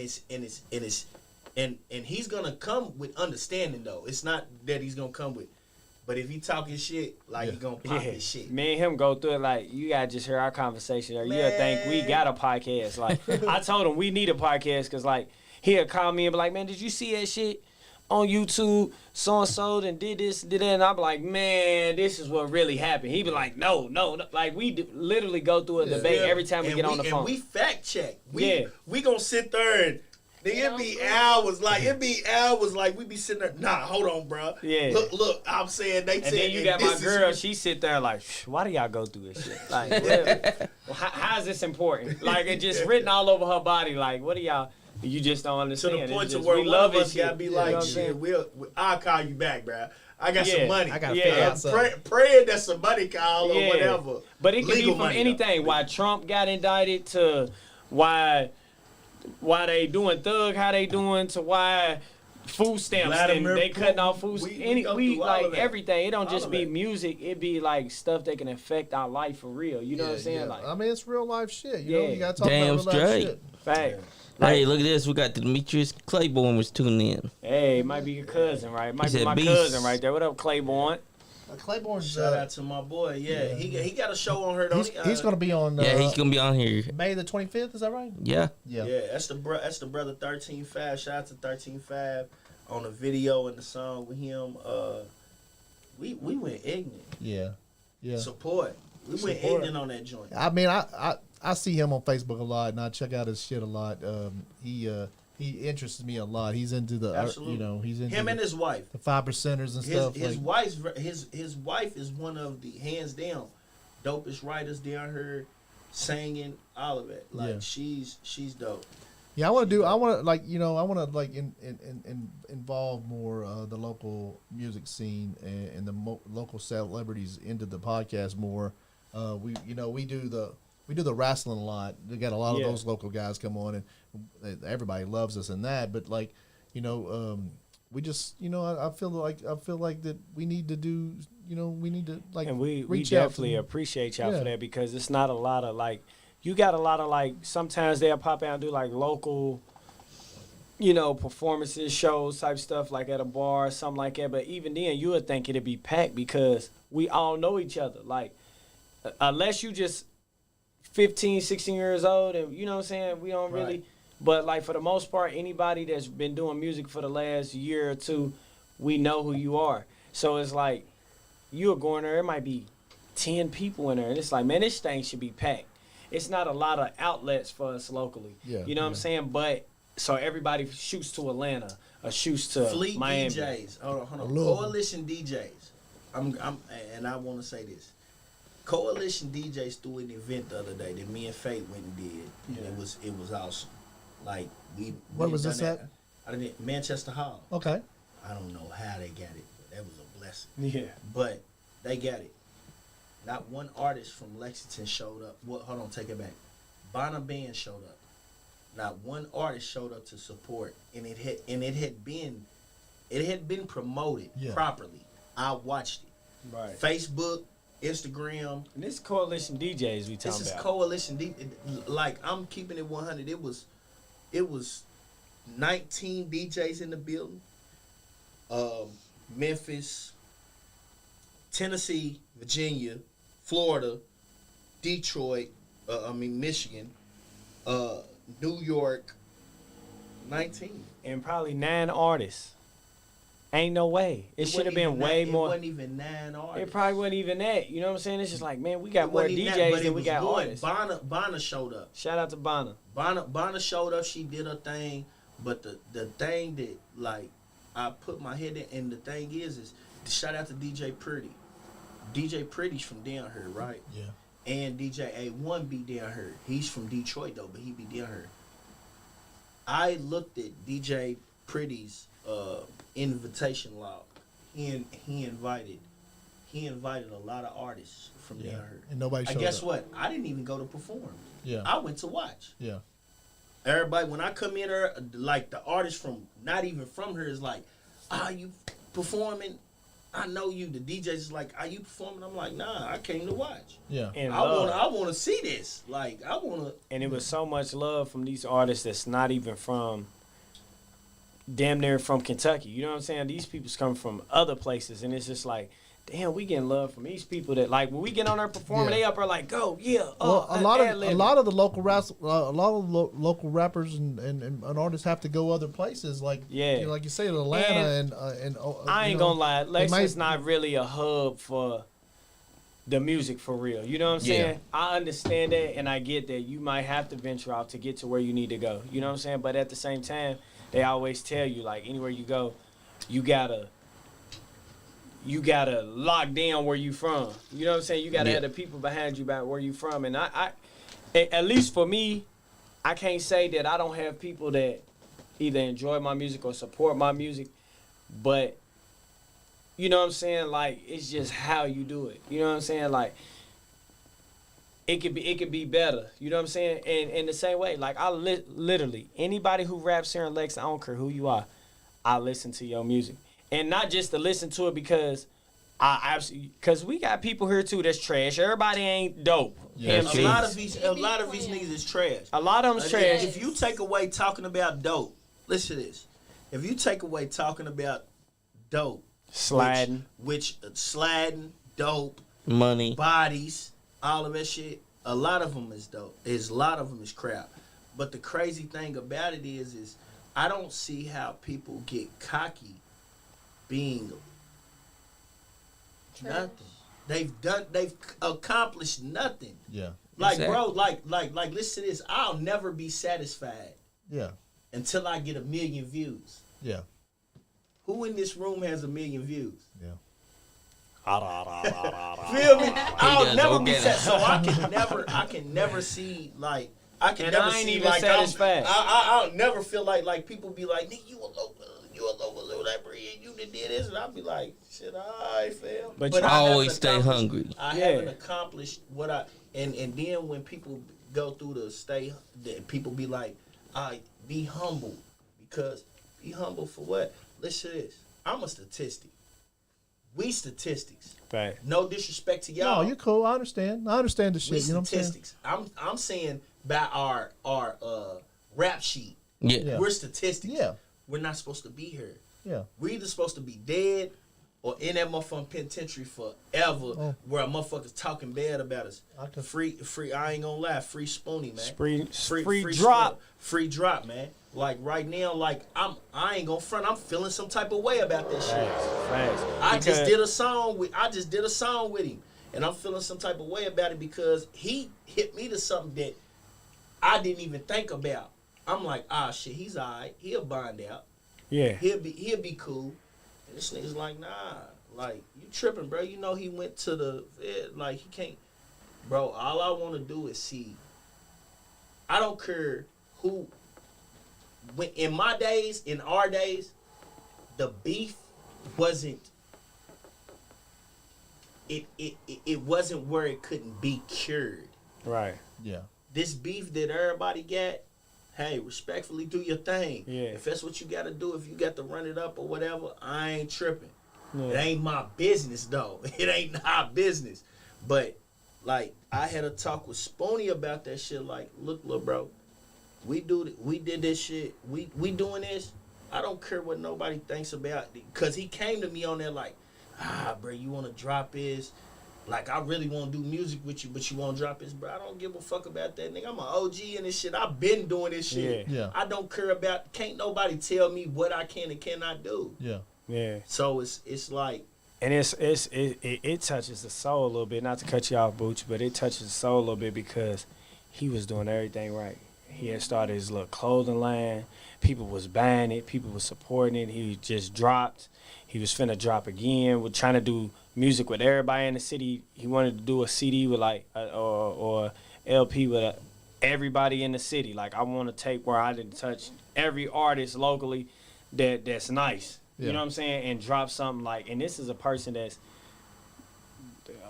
he's gonna come with understanding though. It's not that he's gonna come with, but if he talking shit, like he gonna pop his shit. Me and him go through it like, you gotta just hear our conversation, or you'll think we got a podcast. Like, I told him we need a podcast because like he'll call me and be like, man, did you see that shit on YouTube? So and so and did this, did that, and I'm like, man, this is what really happened. He be like, no. Like we literally go through a debate every time we get on the phone. And we fact check. We gonna sit there and it be hours like we be sitting there. Nah, hold on, bro. Yeah. Look. I'm saying they. And then you got my girl. She sit there like, why do y'all go through this shit? Like, well, how is this important? Like, it just written all over her body. Like, what do y'all? You just don't understand. To the point to where we love us gotta be like, shit. I'll call you back, bro. I got some money. I got to praying that somebody call or whatever. But it can be from anything. Though. Why Trump got indicted to why they doing thug, how they doing to why food stamps and they cutting off food. We like everything. It don't just be music. It be like stuff that can affect our life for real. You know what I'm saying? Yeah. Like, I mean, it's real life shit. You know, you gotta talk about real life shit. Fact. Like, hey, look at this. We got Demetrius Claiborne was tuning in. Hey, it might be your cousin, right? Might be my cousin right there. What up, Claiborne? Claiborne's shout out to my boy. Yeah. He got a show on her. He's gonna be on. He's gonna be on here. May the 25th. Is that right? Yeah. Yeah. That's the brother 13-5. Shout out to 13-5 on the video and the song with him. We went ignorant. Yeah. Support. We went ignorant on that joint. I mean, I see him on Facebook a lot, and I check out his shit a lot. He interests me a lot. He's into the, he's into him and his wife, the 5%ers and stuff. His wife is one of the hands down dopest writers down here, singing all of it. Like she's dope. Yeah, I want to involve more the local music scene and the local celebrities into the podcast more. We do the wrestling a lot. We got a lot of those local guys come on, and everybody loves us in that. But we just, I feel like that we need to do, we need to like. And we definitely appreciate y'all for that, because it's not a lot of like. You got a lot of like. Sometimes they'll pop out and do like local, performances, shows type stuff like at a bar or something like that. But even then, you would think it'd be packed because we all know each other. Like, unless you just 15, 16 years old, and you know what I'm saying, we don't really, but like for the most part, anybody that's been doing music for the last year or two, we know who you are. So it's like, you're going there, it might be 10 people in there, and it's like, man, this thing should be packed. It's not a lot of outlets for us locally. You know what I'm saying? But, so everybody shoots to Atlanta, or shoots to Fleet Miami. DJs, hold on. Coalition DJs, and I want to say this. Coalition DJs threw an event the other day that me and Faith went and did. And it was awesome. Like What was this at? Manchester Hall. Okay. I don't know how they got it, but that was a blessing. Yeah. But they got it. Not one artist from Lexington showed up. Hold on, take it back. Bonner Band showed up. Not one artist showed up to support, and it had been promoted properly. I watched it. Right. Facebook, Instagram. And this coalition DJs we This talking is about. coalition. Like I'm keeping it 100. It was 19 DJs in the building. Memphis, Tennessee, Virginia, Florida, Detroit. Michigan, New York. 19. And probably 9 artists. Ain't no way. It should have been way more. It wasn't even 9 artists. It probably wasn't even that. You know what I'm saying? It's just like, man, we got It more wasn't even that, DJs but it than we was got one. artists. Bonna showed up. Shout out to Bonna. Bonna showed up. She did her thing, but the thing that like I put my head in, and the thing is shout out to DJ Pretty. DJ Pretty's from down here, right? Yeah. And DJ A1 be down here. He's from Detroit though, but he be down here. I looked at DJ Pretty's invitation log. He invited a lot of artists from down here. And nobody showed guess up. what? I didn't even go to perform. Yeah. I went to watch. Yeah. Everybody, when I come in there, like the artist from not even from here is like, you performing? I know you. The DJ's is like, are you performing? I'm like, nah, I came to watch. Yeah. And I want to see this. Like, I want to. And it was so much love from these artists that's not even from damn near from Kentucky. You know what I'm saying? These people's come from other places, and it's just like, damn, we getting love from these people that like when we get on there performing, Yeah. they up there like, go, yeah. Well, a lot of the local local rappers and artists have to go other places, like like you say, to Atlanta and I ain't gonna lie, Lexington's not really a hub for the music for real. You know what I'm saying? I understand that, and I get that you might have to venture out to get to where you need to go. You know what I'm saying? But at the same time, they always tell you like anywhere you go, you gotta lock down where you from. You know what I'm saying? You gotta have the people behind you about where you from. And I at least for me, I can't say that I don't have people that either enjoy my music or support my music, but you know what I'm saying? Like it's just how you do it. You know what I'm saying? Like it could be better. You know what I'm saying? And in the same way, like I literally anybody who raps here in Lex, I don't care who you are, I listen to your music. And not just to listen to it because because we got people here too that's trash. Everybody ain't dope. Yeah, A lot of these niggas is trash. A lot of them's trash. If you take away talking about dope, listen to this. If you take away talking about dope, Sliding, which sliding, dope, Money. bodies, all of that shit, a lot of them is dope. A lot of them is crap. But the crazy thing about it is I don't see how people get cocky being nothing. They've accomplished nothing. Yeah. Like Exactly. bro, like listen to this. I'll never be satisfied Yeah. until I get 1 million views. Yeah. Who in this room has 1 million views? Yeah. Feel me? I'll does never be organic. satisfied. So I can never see like I can And never I ain't see even like satisfied. I'll never feel like people be like, nigga, you a local celebrity and you done did this, and I'll be like, shit, I fail. But I you always haven't stay accomplished- hungry. I Yeah. haven't accomplished what I and then when people go through people be like, be humble, because be humble for what? Listen to this. I'm a statistic. We statistics. right. No disrespect to No, y'all. you cool. I understand the We shit. You know what I'm saying? statistics. I'm saying by our rap sheet. Yeah. Yeah. We're statistics. Yeah. We're not supposed to be here. Yeah. We're either supposed to be dead or in that motherfucking penitentiary forever, where a motherfucker's talking bad about us. Free. I ain't gonna lie. Free Spoonie, man. Free drop. Free drop, man. Like right now, like I ain't gonna front. I'm feeling some type of way about that shit. Facts. I just Because- did a song with him, and I'm feeling some type of way about it because he hit me to something that I didn't even think about. I'm like, shit, he's alright. He'll bond out. Yeah. He'll be cool. And this nigga's like, nah, like you tripping, bro. You know he went to the like he can't, bro. All I want to do is see. I don't care who. When in our days, the beef wasn't. It wasn't where it couldn't be cured. Right. Yeah. This beef that everybody got, hey, respectfully do your thing. Yeah. If that's what you got to do, if you got to run it up or whatever, I ain't tripping. Yeah. It ain't my business though. It ain't our business. But like I had a talk with Spoonie about that shit. Like, look, little bro, we did this shit. We doing this. I don't care what nobody thinks about it. Cause he came to me on there like, bro, you wanna drop this? Like, I really want to do music with you, but you want to drop this, bro. I don't give a fuck about that, nigga. I'm an OG in this shit. I've been doing this shit. Yeah. I don't care about. Can't nobody tell me what I can and cannot do. Yeah. Yeah. So it's like, And it touches the soul a little bit. Not to cut you off, Bucci, but it touches the soul a little bit because he was doing everything right. He had started his little clothing line. People was buying it. People was supporting it. He just dropped. He was finna drop again. We're trying to do music with everybody in the city. He wanted to do a CD with like or LP with everybody in the city. Like, I want to take where I didn't touch every artist locally that's nice. Yeah. You know what I'm saying? And drop something like. And this is a person that's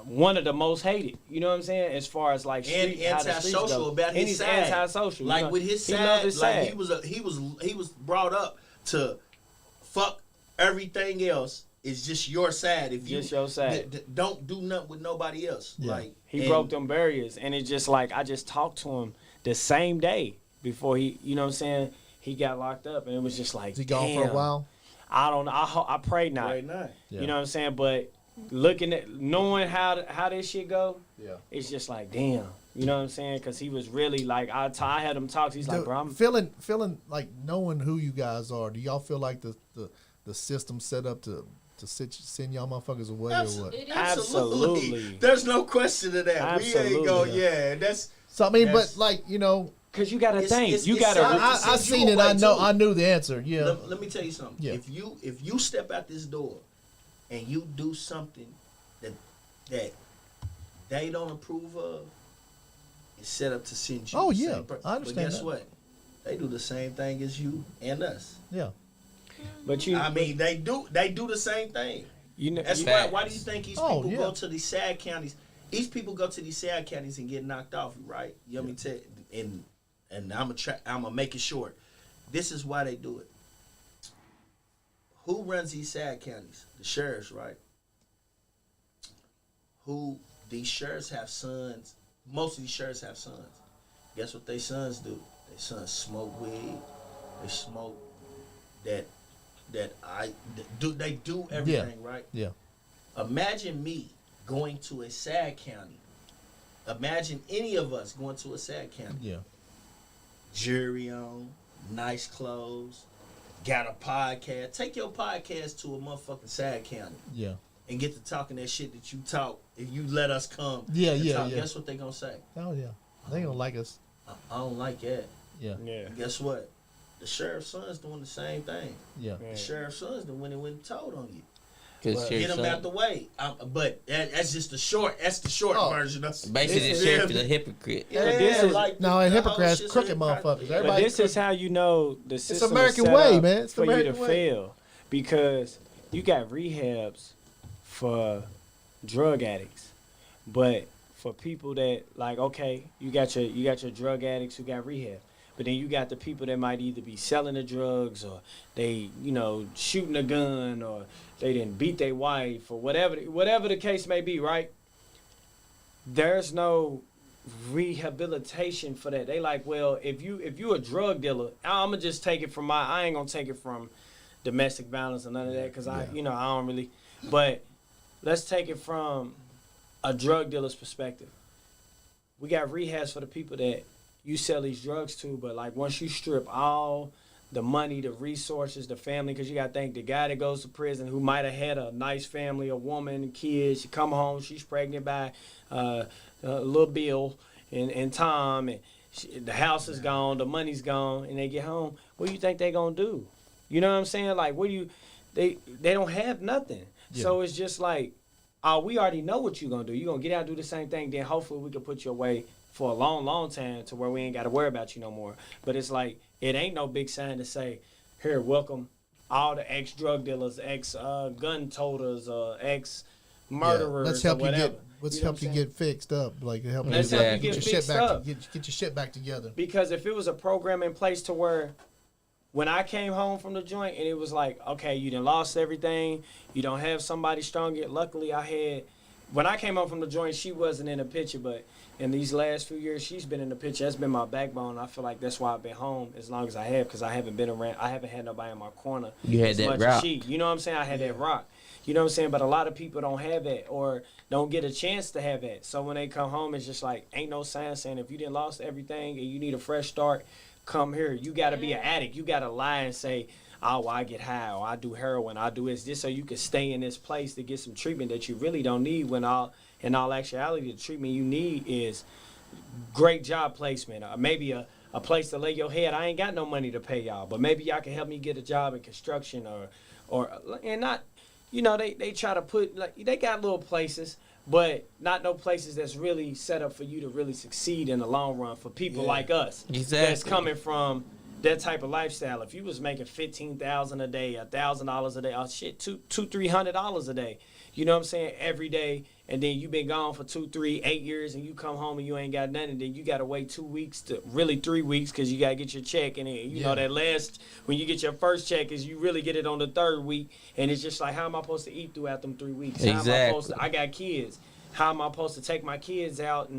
one of the most hated. You know what I'm saying? As far as like and street, how the streets antisocial go. about And his he's side. antisocial. Like, you know? with his He loved side, his like side. he was brought up to fuck everything else. It's just your side. If you Just your side. don't do nothing with nobody else. Yeah. Like, He broke them barriers, and it's just like I just talked to him the same day before he, you know what I'm saying, he got locked up, and it was just like, Is he gone for a damn. while? I don't know. I pray not. right now. Yeah. You know what I'm saying? But looking at knowing how this shit go, Yeah. it's just like, damn. You know what I'm saying? Because he was really like, I had him talk. He's like, Dude, bro, I'm feeling like knowing who you guys are. Do y'all feel like the system set up to send y'all motherfuckers away or what? It is. Absolutely. There's no question of that. We ain't go. Absolutely. Yeah, that's. So I mean, That's- but like because you got to think. You it's got solid. to. I send seen you it. I away, know. too. I knew the answer. Yeah. Let me tell you something. Yeah. If you step out this door, and you do something that they don't approve of, it's set up to send you. Oh, the yeah. same I understand But guess that. what? They do the same thing as you and us. Yeah. But you, I mean, they do the same thing. you know, That's Facts. why do you think these Oh, people yeah. go to these sad counties? These people go to these sad counties and get knocked off, right? You know what I mean? And I'm gonna make it short. This is why they do it. Who runs these sad counties? The sheriffs, right? These sheriffs have sons. Most of these sheriffs have sons. Guess what they sons do? They sons smoke weed. They smoke they do everything, right? Yeah. Imagine me going to a sad county. Imagine any of us going to a sad county. Yeah. Jury on, nice clothes, got a podcast. Take your podcast to a motherfucking sad county Yeah. and get to talking that shit that you talk. If you let us come, Yeah, and yeah, talk, yeah. guess what they gonna say? Oh yeah. They gonna like us. I don't like that. Yeah. yeah. And guess what? The sheriff's son's doing the same thing. Yeah. Yeah. The sheriff's son's the one that went and told on you. Cause Get sheriff them out the way. But that's just the short. That's the short Oh. version. basically the This is- sheriff is a hypocrite. Yeah, But this is- like No, the and whole hypocrites, shit's crooked hypocrisy. motherfuckers. But Everybody this is how you know the system American is set way, up man. It's the for you to American way. fail, because you got rehabs for drug addicts, but for people that like, okay, you got your drug addicts who got rehab, but then you got the people that might either be selling the drugs or they, shooting a gun or they didn't beat their wife or whatever the case may be, right? There's no rehabilitation for that. They like, well, if you a drug dealer, I'm gonna just take it from I ain't gonna take it from domestic violence and none of that because I don't really. But let's take it from a drug dealer's perspective. We got rehabs for the people that you sell these drugs to, but like once you strip all the money, the resources, the family, because you got to think the guy that goes to prison who might have had a nice family, a woman, kids, she come home, she's pregnant by little Bill and Tom, and the house is gone, the money's gone, and they get home. What do you think they gonna do? You know what I'm saying? Like, they don't have nothing. Yeah. So it's just like, we already know what you're gonna do. You're gonna get out and do the same thing. Then hopefully we can put you away for a long, long time to where we ain't got to worry about you no more. But it's like, it ain't no big sign to say, here, welcome all the ex-drug dealers, ex-gun toters, ex-murderers, Let's help or whatever. you get. Let's You know help what you I'm saying? get fixed up. Like help Let's you help you get get your shit fixed back. up. Get your shit back together. Because if it was a program in place to where when I came home from the joint and it was like, okay, you done lost everything, you don't have somebody strong yet. Luckily, I had when I came home from the joint, she wasn't in the picture, but in these last few years, she's been in the picture. That's been my backbone. I feel like that's why I've been home as long as I have, because I haven't been around. I haven't had nobody in my corner. You had as that much rock. as she. You know what I'm saying? I had that rock. You know what I'm saying? But a lot of people don't have that or don't get a chance to have that. So when they come home, it's just like, ain't no sign saying if you didn't lost everything and you need a fresh start, come here. You got to be an addict. You got to lie and say, oh, well, I get high, or I do heroin, I do this, just so you can stay in this place to get some treatment that you really don't need, when in all actuality, the treatment you need is great job placement, or maybe a place to lay your head. I ain't got no money to pay y'all, but maybe y'all can help me get a job in construction, and not, they try to put, like, they got little places, but not no places that's really set up for you to really succeed in the long run for people like us. Exactly. That's coming from that type of lifestyle. If you was making $15,000 a day, $1,000 a day, oh shit, $300 a day, you know what I'm saying, every day, and then you been gone for 2, 3, 8 years, and you come home and you ain't got nothing, then you gotta wait 2 weeks to really 3 weeks, because you gotta get your check, and then, you know that last, when you get your first check, is you really get it on the 3rd week, and it's just like, how am I supposed to eat throughout them 3 weeks? How am I supposed to, I got kids, how am I supposed to take my kids out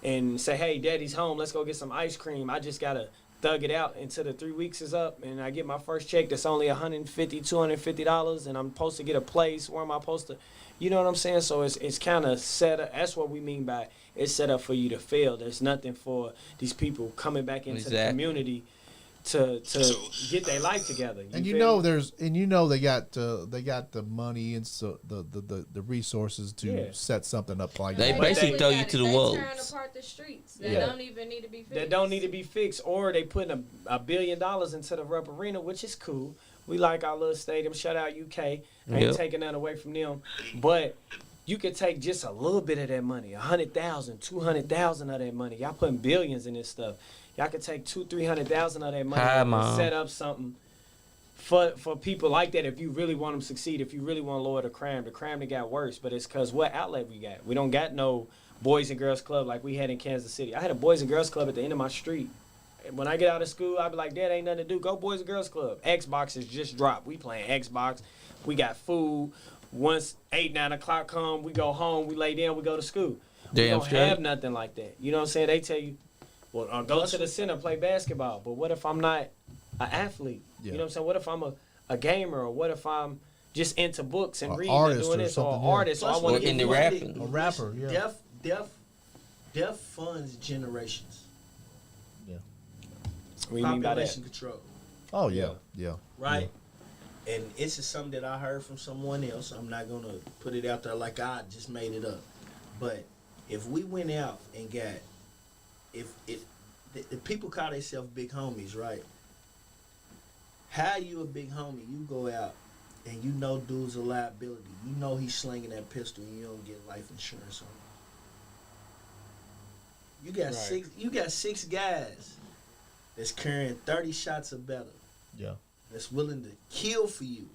and say, hey, daddy's home, let's go get some ice cream? I just gotta thug it out until the 3 weeks is up, and I get my first check that's only $150, $250, and I'm supposed to get a place. Where am I supposed to, you know what I'm saying? So it's kind of set up. That's what we mean by it's set up for you to fail. There's nothing for these people coming back into the community to get their life together. They got the money and so the resources to set something up like They that. basically throw you to the wolves. They tearing apart the streets that don't even need to be fixed. That don't need to be fixed, or they putting $1 billion into the Rupp Arena, which is cool. We like our little stadium. Shout out UK. Ain't taking that away from them, but you could take just a little bit of that money, 100,000, 200,000 of that money. Y'all putting billions in this stuff. Y'all could take 200,000-300,000 of that money and set up something for people like that. If you really want them to succeed, if you really want to lower the crime that got worse. But it's because what outlet we got? We don't got no Boys and Girls Club like we had in Kansas City. I had a Boys and Girls Club at the end of my street. When I get out of school, I be like, Dad, ain't nothing to do. Go Boys and Girls Club. Xboxes just dropped. We playing Xbox. We got food. Once 8, 9 o'clock come, we go home. We lay down. We go to school. We don't have nothing like that. You know what I'm saying? They tell you, well, go to the center, play basketball. But what if I'm not an athlete? You know what I'm saying? What if I'm a gamer? Or what if I'm just into books and reading and doing this? Or an artist. Or I want to into rapping. A rapper, yeah. Deaf funds generations. Yeah. What do you mean by that? Population control. Oh, yeah. Right? Yeah. And it's just something that I heard from someone else. I'm not going to put it out there like I just made it up. But if we went out and got, if people call themselves big homies, right? How you a big homie? You go out and you know dude's a liability. You know he's slinging that pistol and you don't get life insurance on him. You got six guys that's carrying 30 shots or better. Yeah. That's willing to kill for you.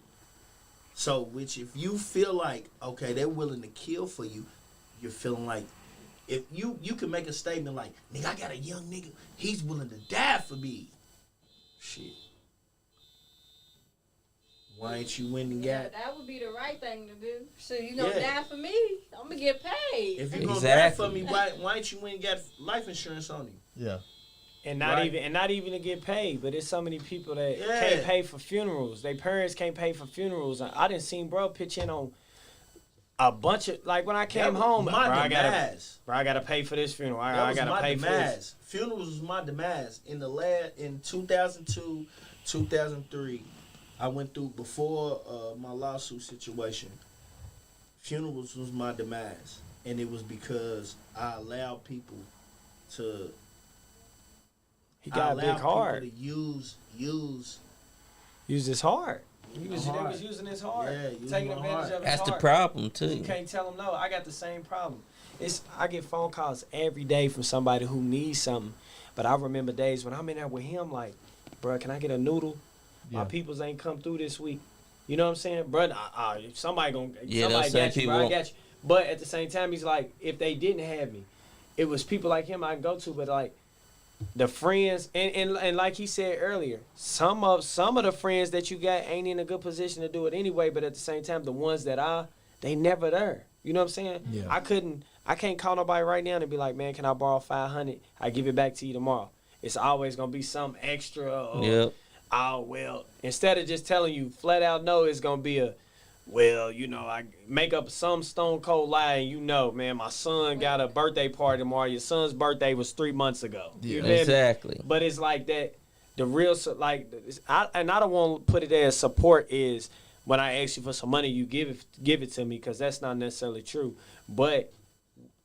So, which if you feel like, okay, they're willing to kill for you, you're feeling like, if you can make a statement like, nigga, I got a young nigga, he's willing to die for me. Shit. Why ain't you win and got? That would be the right thing to do. So you gonna die for me? I'm gonna get paid. If you gonna die for me, why ain't you win and got life insurance on you? Yeah. And not even to get paid, but there's so many people that can't pay for funerals. Their parents can't pay for funerals. I didn't see bro pitch in on a bunch of, like, when I came home, I gotta pay for this funeral. I gotta pay for this. Funerals was my demise. In 2002, 2003, I went through, before my lawsuit situation, funerals was my demise. And it was because I allowed people to, he got a big heart. To use his heart. They was using his heart, taking advantage of his heart. That's the problem too. You can't tell them no. I got the same problem. I get phone calls every day from somebody who needs something, but I remember days when I'm in there with him, like, bro, can I get a noodle? My peoples ain't come through this week. You know what I'm saying, bro? Somebody got you, bro. I got you. But at the same time, he's like, if they didn't have me, it was people like him I can go to, but like, the friends, and like he said earlier, some of the friends that you got ain't in a good position to do it anyway, but at the same time, the ones that are, they never there. You know what I'm saying? Yeah. I can't call nobody right now and be like, man, can I borrow $500? I give it back to you tomorrow. It's always gonna be something extra. Or, Yep. oh well. Instead of just telling you flat out no, it's gonna be a, well, you know, I make up some stone cold lie, and you know, man, my son got a birthday party tomorrow. Your son's birthday was 3 months ago. You feel me? Exactly. But it's like that. The real I don't want to put it as support is when I ask you for some money, you give it to me, because that's not necessarily true. But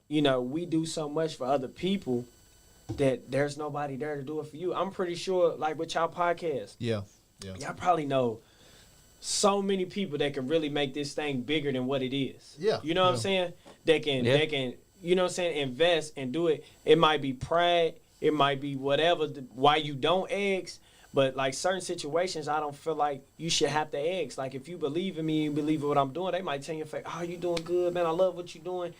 you know, we do so much for other people that there's nobody there to do it for you. I'm pretty sure, like with y'all podcast, Yeah. y'all probably know so many people that can really make this thing bigger than what it is. Yeah. You know what I'm saying? They can, you know what I'm saying, invest and do it. It might be pride, it might be whatever, why you don't ask. But like certain situations, I don't feel like you should have to ask. Like if you believe in me, you believe in what I'm doing, they might tell you, oh, you doing good, man. I love what you're doing.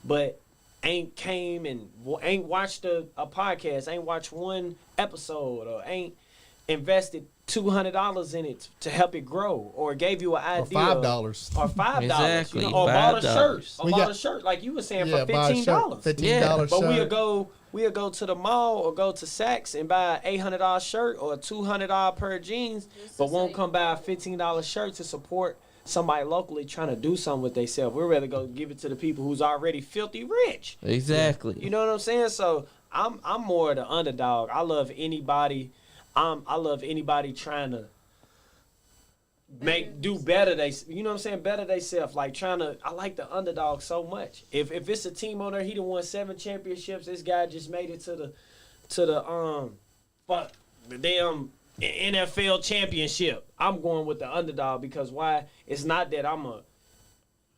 But ain't came and ain't watched a podcast, ain't watched one episode, or ain't invested $200 in it to help it grow, or gave you an idea, Or $5. or $5, Exactly, you know, or bought a shirt, $5. like you were saying, Yeah, for buy a shirt, $15. $15 Yeah. shirt. But we'll go to the mall or go to Saks and buy an $800 shirt or a $200 pair of jeans, but won't come buy a $15 shirt to support somebody locally trying to do something with themselves. We'd rather go give it to the people who's already filthy rich. Exactly. You know what I'm saying? So I'm more the underdog. I love anybody. I love anybody trying to do better. You know what I'm saying? Better themselves. Like I like the underdog so much. If it's a team on there, he done won 7 championships. This guy just made it to the damn NFL championship. I'm going with the underdog, because why? It's not that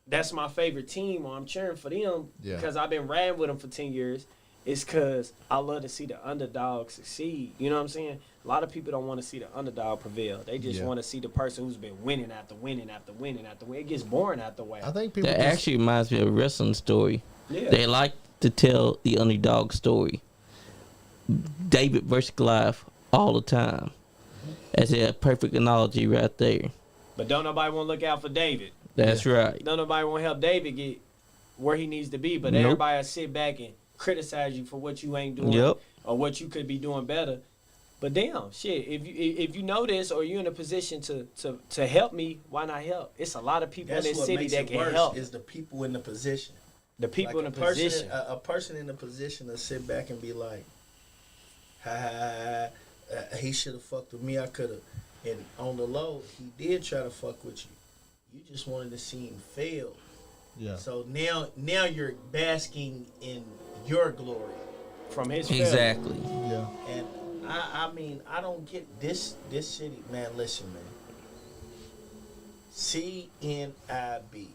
that's my favorite team or I'm cheering for them because I've been riding with them for 10 years. It's because I love to see the underdog succeed. You know what I'm saying? A lot of people don't want to see the underdog prevail. They just want to see the person who's been winning after winning after winning after winning. It gets boring after a while. I think people That actually reminds me of a wrestling story. Yeah. They like to tell the underdog story. David versus Goliath all the time. That's a perfect analogy right there. But don't nobody want to look out for David. That's right. Don't nobody want to help David get where he needs to be. But Nope. everybody will sit back and criticize you for what you ain't doing Yep. or what you could be doing better. But damn, shit, if you know this or you're in a position to help me, why not help? It's a lot of people That's in this what city makes that it can worse help. is the people in the position. The people Like in the position. A person in the position to sit back and be like, he should have fucked with me. I could have. And on the low, he did try to fuck with you. You just wanted to see him fail. Yeah. So now you're basking in your glory. From his failure. Exactly. Yeah. And I mean, I don't get this city, man. Listen, man. CNIB,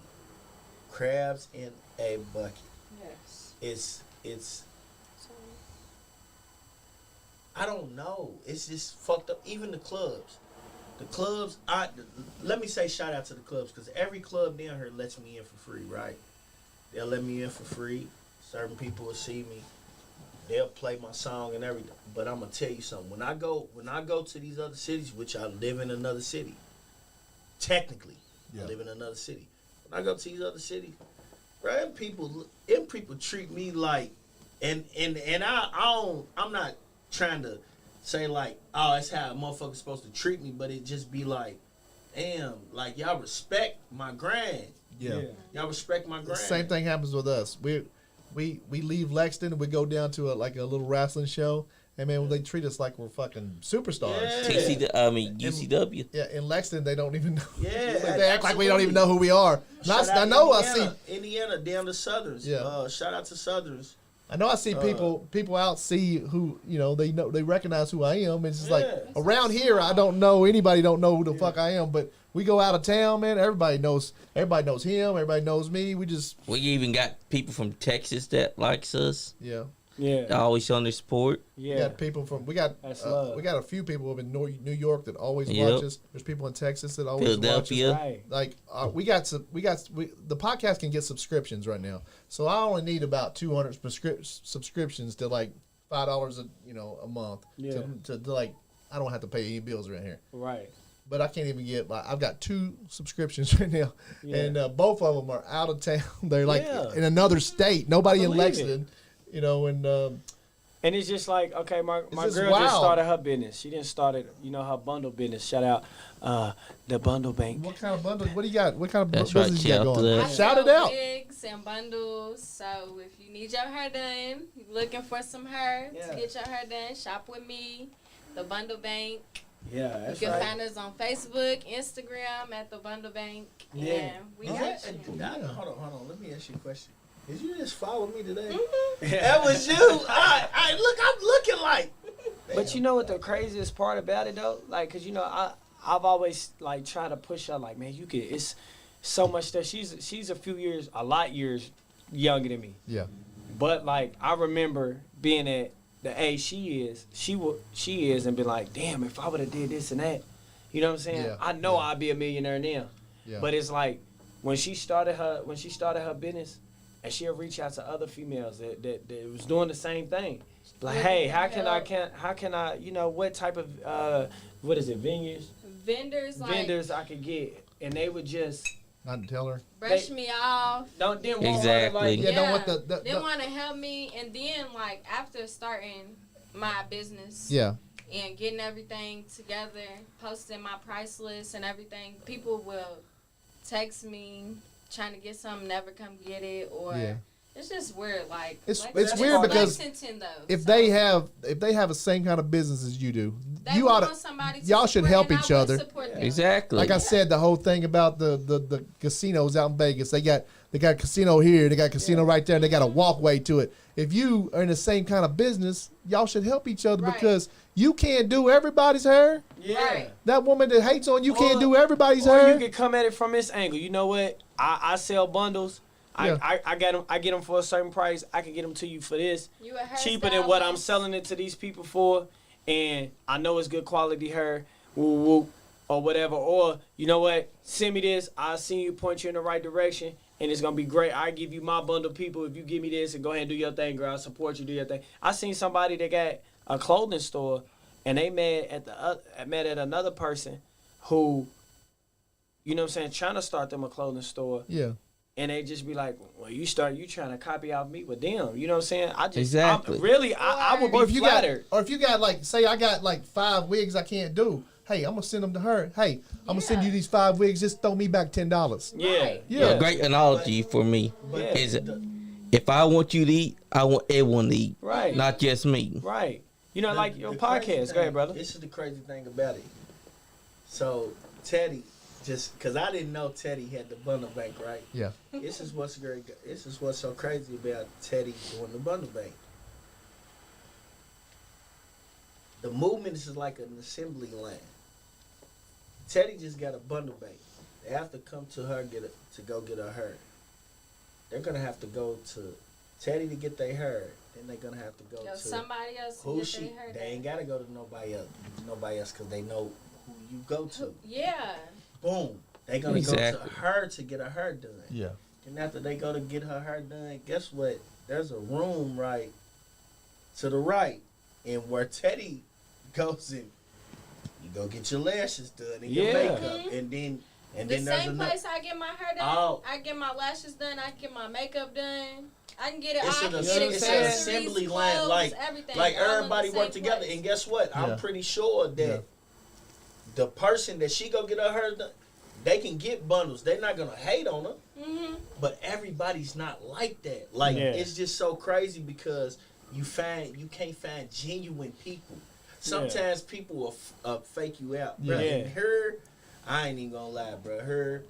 crabs in a bucket. Yes. It's. I don't know. It's just fucked up. Even the clubs. Let me say shout out to the clubs, because every club down here lets me in for free, right? They'll let me in for free. Certain people will see me. They'll play my song and everything. But I'm gonna tell you something. When I go to these other cities, which I live in another city, technically, I live in another city. When I go to these other cities, bro, them people treat me like, and I'm not trying to say like, oh, that's how a motherfucker's supposed to treat me, but it just be like, damn, like y'all respect my grind. Yeah. Y'all respect my The grind. same thing happens with us. We leave Lexington and we go down to a little wrestling show, and man, they treat us like we're fucking superstars. Yeah. UCW. Yeah, in Lexington they don't even know. Yeah, they act like we don't even know who we are. I know I see Indiana, damn the Southerns. Yeah. Shout out to Southerns. I see people out see who they recognize who I am. It's just like around here I don't know anybody don't know who the fuck I am, but we go out of town, man. Everybody knows him. Everybody knows me. We even got people from Texas that likes us. Yeah. They always showing their support. We got people we got a few people in New York that always watch us. There's people in Texas that always Philadelphia. watch us. Right. Like the podcast can get subscriptions right now. So I only need about 200 subscriptions to like $5 a month to like I don't have to pay any bills around here. Right. but I can't even get. I've got 2 subscriptions right now, and both of them are out of town. They're like in another state. Nobody in Lexington, you know, And it's just like, okay, my girl just started her business. She didn't start it, her bundle business. Shout out the Bundle Bank. What kind of bundle? What do you got? What kind of That's business you got going? I Shout it sell out. wigs and bundles. So if you need your hair done, you looking for some hair to get your hair done, shop with me. The Bundle Bank. Yeah, that's You can find us on Facebook, Instagram at the Bundle Bank. Yeah. And we got you. Hold on. Let me ask you a question. Did you just follow me today? Mm-hmm. That was you. I look. I'm looking like. But you know what the craziest part about it though? Like, cause I've always like tried to push her. Like, man, you could. It's so much stuff. She's a lot years younger than me. Yeah. But like, I remember being at the age she is, and be like, damn, if I would have did this and that, you know what I'm saying? Yeah. I know I'd be a millionaire now. Yeah. But it's like when she started her business, and she'll reach out to other females that was doing the same thing. Like, hey, how can I, what type of what is it, vendors I could get, and they would just Not tell her. brush me off. didn't want Exactly. her to, like, Yeah, don't want the Didn't want to help me, and then like after starting my business, yeah. and getting everything together, posting my price list and everything, people will text me trying to get something, never come get it, or it's just weird. Like It's weird because Lexington, though, if so they have the same kind of business as you do, they you want ought to. somebody to y'all should support, help and I each would other. support them. Exactly. Like I said, the whole thing about the casinos out in Vegas, they got a casino here, they got a casino right there, and they got a walkway to it. If you are in the same kind of business, y'all should help each other Right. because you can't do everybody's hair. yeah. Right. That woman that hates on you can't Or- do everybody's Or hair. you could come at it from this angle. You know what? I sell bundles. Yeah. I get them for a certain price. I can get them to you for this You a cheaper than what I'm hairstylist. selling it to these people for, and I know it's good quality hair, woo woo, or whatever. Or you know what? Send me this. I'll see you, point you in the right direction, and it's gonna be great. I give you my bundle, people. If you give me this and go ahead and do your thing, girl, I support you. Do your thing. I seen somebody that got a clothing store, and they met at another person who, you know what I'm saying, trying to start them a clothing store. Yeah. And they just be like, well, you trying to copy off me with them. You know what I'm saying? Exactly. I would Or be if you flattered. got like, say I got like 5 wigs I can't do. Hey, I'm gonna send them to her. Hey, I'm gonna send you these 5 wigs. Just throw me back $10. Yeah. Right. Yeah. A great analogy for me is if I want you to eat, I want everyone to eat. Right. Not just me. Right. You know, like your The crazy podcast. Go ahead, brother. This is the crazy thing about it. So Teddy, just because I didn't know Teddy had the bundle bank, right? Yeah. This is what's great. This is what's so crazy about Teddy doing the bundle bank. The movement is like an assembly line. Teddy just got a bundle bank. They have to come to her to go get her hair. They're gonna have to go to Teddy to get their hair. Then they're gonna have to go to somebody else. who to she. get their hair They done. ain't gotta go to nobody else because they know who you go to. Yeah. Boom. They gonna go Exactly. to her to get her hair done. Yeah. And after they go to get her hair done, guess what? There's a room right to the right, and where Teddy goes in, you go get your lashes done and your Yeah. makeup, and then The there's same another. place I get my hair done, Oh. I get my lashes done, I get my makeup done. I can get it. It's I an can ass- get it's an accessories, assembly line, clothes, like everything. like all in the everybody same work together. place. And guess what? Yeah. I'm pretty sure that Yeah. the person that she go get her hair done, they can get bundles. They're not gonna hate on her. Mhm. But everybody's not like that. Like Yeah. it's just so crazy because you can't find genuine people. Sometimes people will fake you out. Bro. Yeah. And her, I ain't even gonna lie, bro. Her,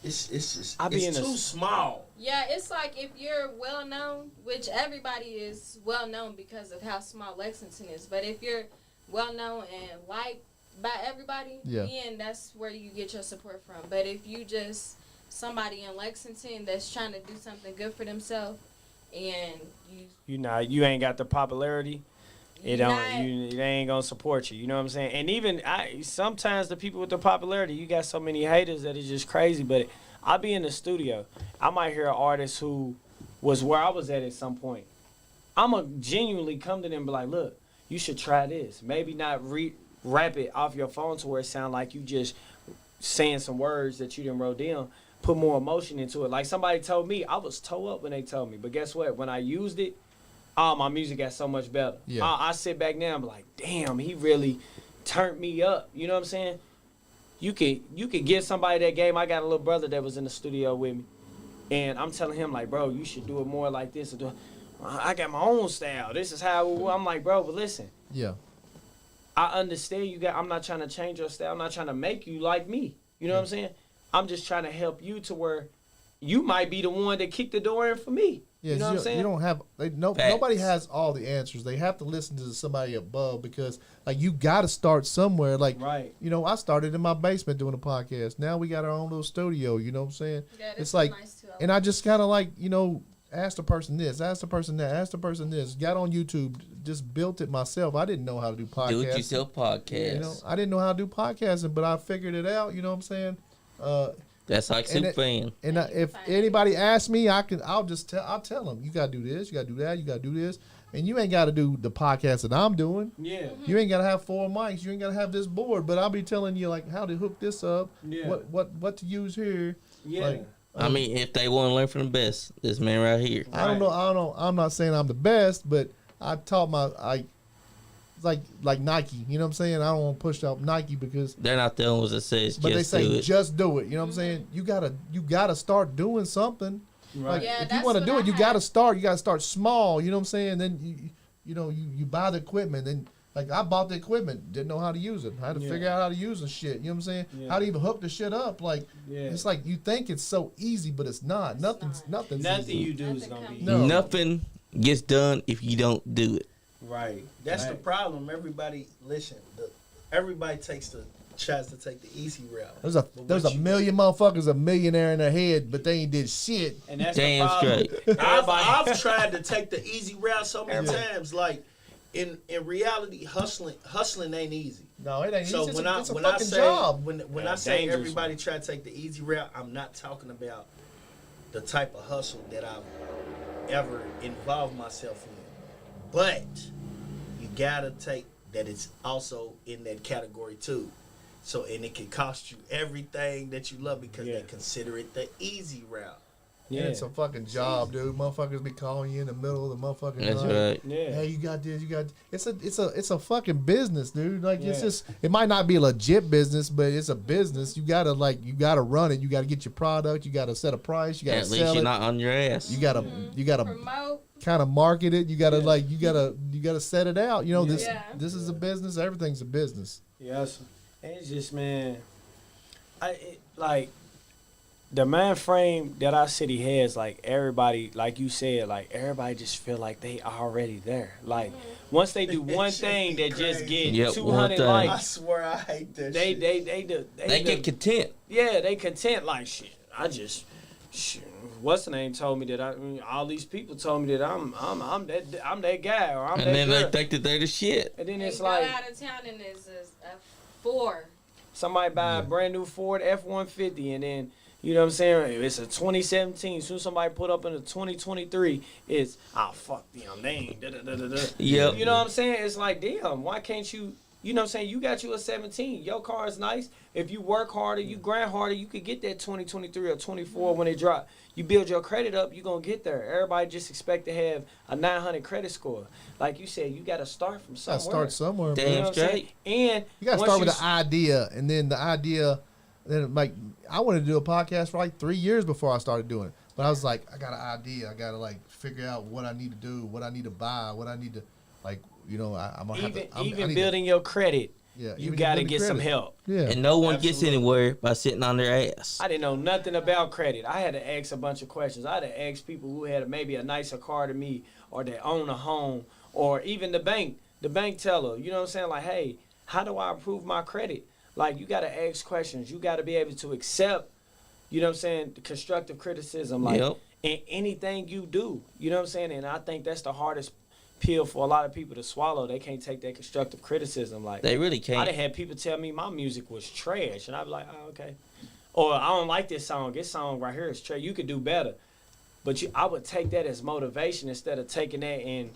it's just I be it's in too a- small. Yeah, it's like if you're well known, which everybody is well known because of how small Lexington is. But if you're well known and liked by everybody, then that's where you get your support from. But if you just somebody in Lexington that's trying to do something good for themselves, and You ain't got the popularity. It You're don't. not- They ain't gonna support you. You know what I'm saying? And even sometimes the people with the popularity, you got so many haters that it's just crazy. But I be in the studio. I might hear an artist who was where I was at some point. I'ma genuinely come to them and be like, look, you should try this. Maybe not rap it off your phone to where it sound like you just saying some words that you didn't wrote down. Put more emotion into it. Like somebody told me, I was toe up when they told me. But guess what? When I used it, my music got so much better. Yeah. I sit back now and be like, damn, he really turned me up. You know what I'm saying? You could give somebody that game. I got a little brother that was in the studio with me. And I'm telling him, like, bro, you should do it more like this. I got my own style. This is how I'm like, bro, but listen. Yeah. I understand I'm not trying to change your style. I'm not trying to make you like me. You know what I'm saying? I'm just trying to help you to where you might be the one that kicked the door in for me. Yeah, you know what I'm saying? You don't have nobody has all the answers. They have to listen to somebody above because like you got to start somewhere. Like right. You know, I started in my basement doing a podcast. Now we got our own little studio. You know what I'm saying? Yeah, it's like, nice too. And I just kind of like ask the person this, ask the person that, ask the person this. Got on YouTube, just built it myself. I didn't know how to do podcasts. Do it yourself podcast. You know, I didn't know how to do podcasting, but I figured it out. You know what I'm saying? That's like Superfan. And if anybody asks me, I'll tell them, you gotta do this, you gotta do that, you gotta do this, and you ain't gotta do the podcast that I'm doing. Yeah. You ain't gotta have 4 mics, you ain't gotta have this board, but I'll be telling you like how to hook this up, what to use here. Yeah. Like, I mean, if they want to learn from the best, this man right here. I don't know. I'm not saying I'm the best, but I taught like Nike. You know what I'm saying? I don't want to push out Nike because they're not the ones that says but just they say do it. just do it. You know what I'm saying? You gotta start doing something. Right. Like, Yeah, if you want to do it, you gotta start. You gotta start small. You know what I'm saying? Then you buy the equipment. Then like I bought the equipment, didn't know how to use it. I had to figure out how to use the shit. You know what I'm saying? Yeah. How to even hook the shit up. Like it's like you think it's so easy, but it's not. Nothing's Nothing easy. you do is gonna be No. Nothing gets done if you don't do it. right. That's right. the problem. Everybody everybody tries to take the easy route. There's a million motherfuckers a millionaire in their head, but they ain't did shit. And that's Damn the problem. straight. I've tried to take the easy route so many times. Like in reality, hustling ain't easy. No, it ain't. So It's when a I fucking say job. when I say dangerous everybody try to take the easy route, I'm not talking about the type of hustle that I've ever involved myself in. But you gotta take that it's also in that category too. So and it can cost you everything that you love because they consider it the easy route. Yeah, it's a fucking job, dude. Motherfuckers be calling you in the middle of the motherfucking That's night. right. Yeah. Hey, you got this, you got. It's a fucking business, dude. Like it's just. It might not be a legit business, but it's a business. You gotta run it. You gotta get your product. You gotta set a price. You gotta At sell least you're it. not on your ass. You gotta promote. kind of market it. You gotta you gotta set it out. You know this Yeah. is a business. Everything's a business. Yes. And it's just, man, like the mind frame that our city has, like everybody, like you said, like everybody just feel like they already there. Like once they do one thing that just get 200 thing. I likes, swear I hate that they shit. They get content. Yeah, they content like shit. What's the name told me that all these people told me that I'm that guy or I'm And that then girl. they think that they're the shit. And then They it's go like out of town and it's a 4. somebody buy a brand new Ford F-150 and then, you know what I'm saying, it's a 2017. Soon somebody put up in a 2023, it's, oh, fuck them, they ain't da-da-da-da-da. Yep. You know what I'm saying? It's like, damn, why can't you, you know what I'm saying, you got you a 17. Your car is nice. If you work harder, you grind harder, you could get that 2023 or 24 when it drop. You build your credit up, you're going to get there. Everybody just expect to have a 900 credit score. Like you said, you got to start from somewhere. Start somewhere, Damn man. You know what I'm straight. saying? And You gotta once start with the idea, and then the idea. Then like I wanted to do a podcast for like 3 years before I started doing it, but I was like, I got an idea. I gotta like figure out what I need to do, what I need to buy, what I need to like. You know, I'm gonna have to. I even need building your credit, Yeah, you even got to building get some credit. help. Yeah, And no one gets Absolutely. anywhere by sitting on their ass. I didn't know nothing about credit. I had to ask a bunch of questions. I had to ask people who had maybe a nicer car than me or they own a home or even the bank teller. You know what I'm saying? Like, hey, how do I improve my credit? Like, you got to ask questions. You got to be able to accept, you know what I'm saying, the constructive criticism. Like, in anything you do. You know what I'm saying? And I think that's the hardest pill for a lot of people to swallow. They can't take that constructive criticism. Like, They really I can't. done had people tell me my music was trash, and I'd be like, oh, okay. Or I don't like this song. This song right here is trash. You could do better. But I would take that as motivation instead of taking that and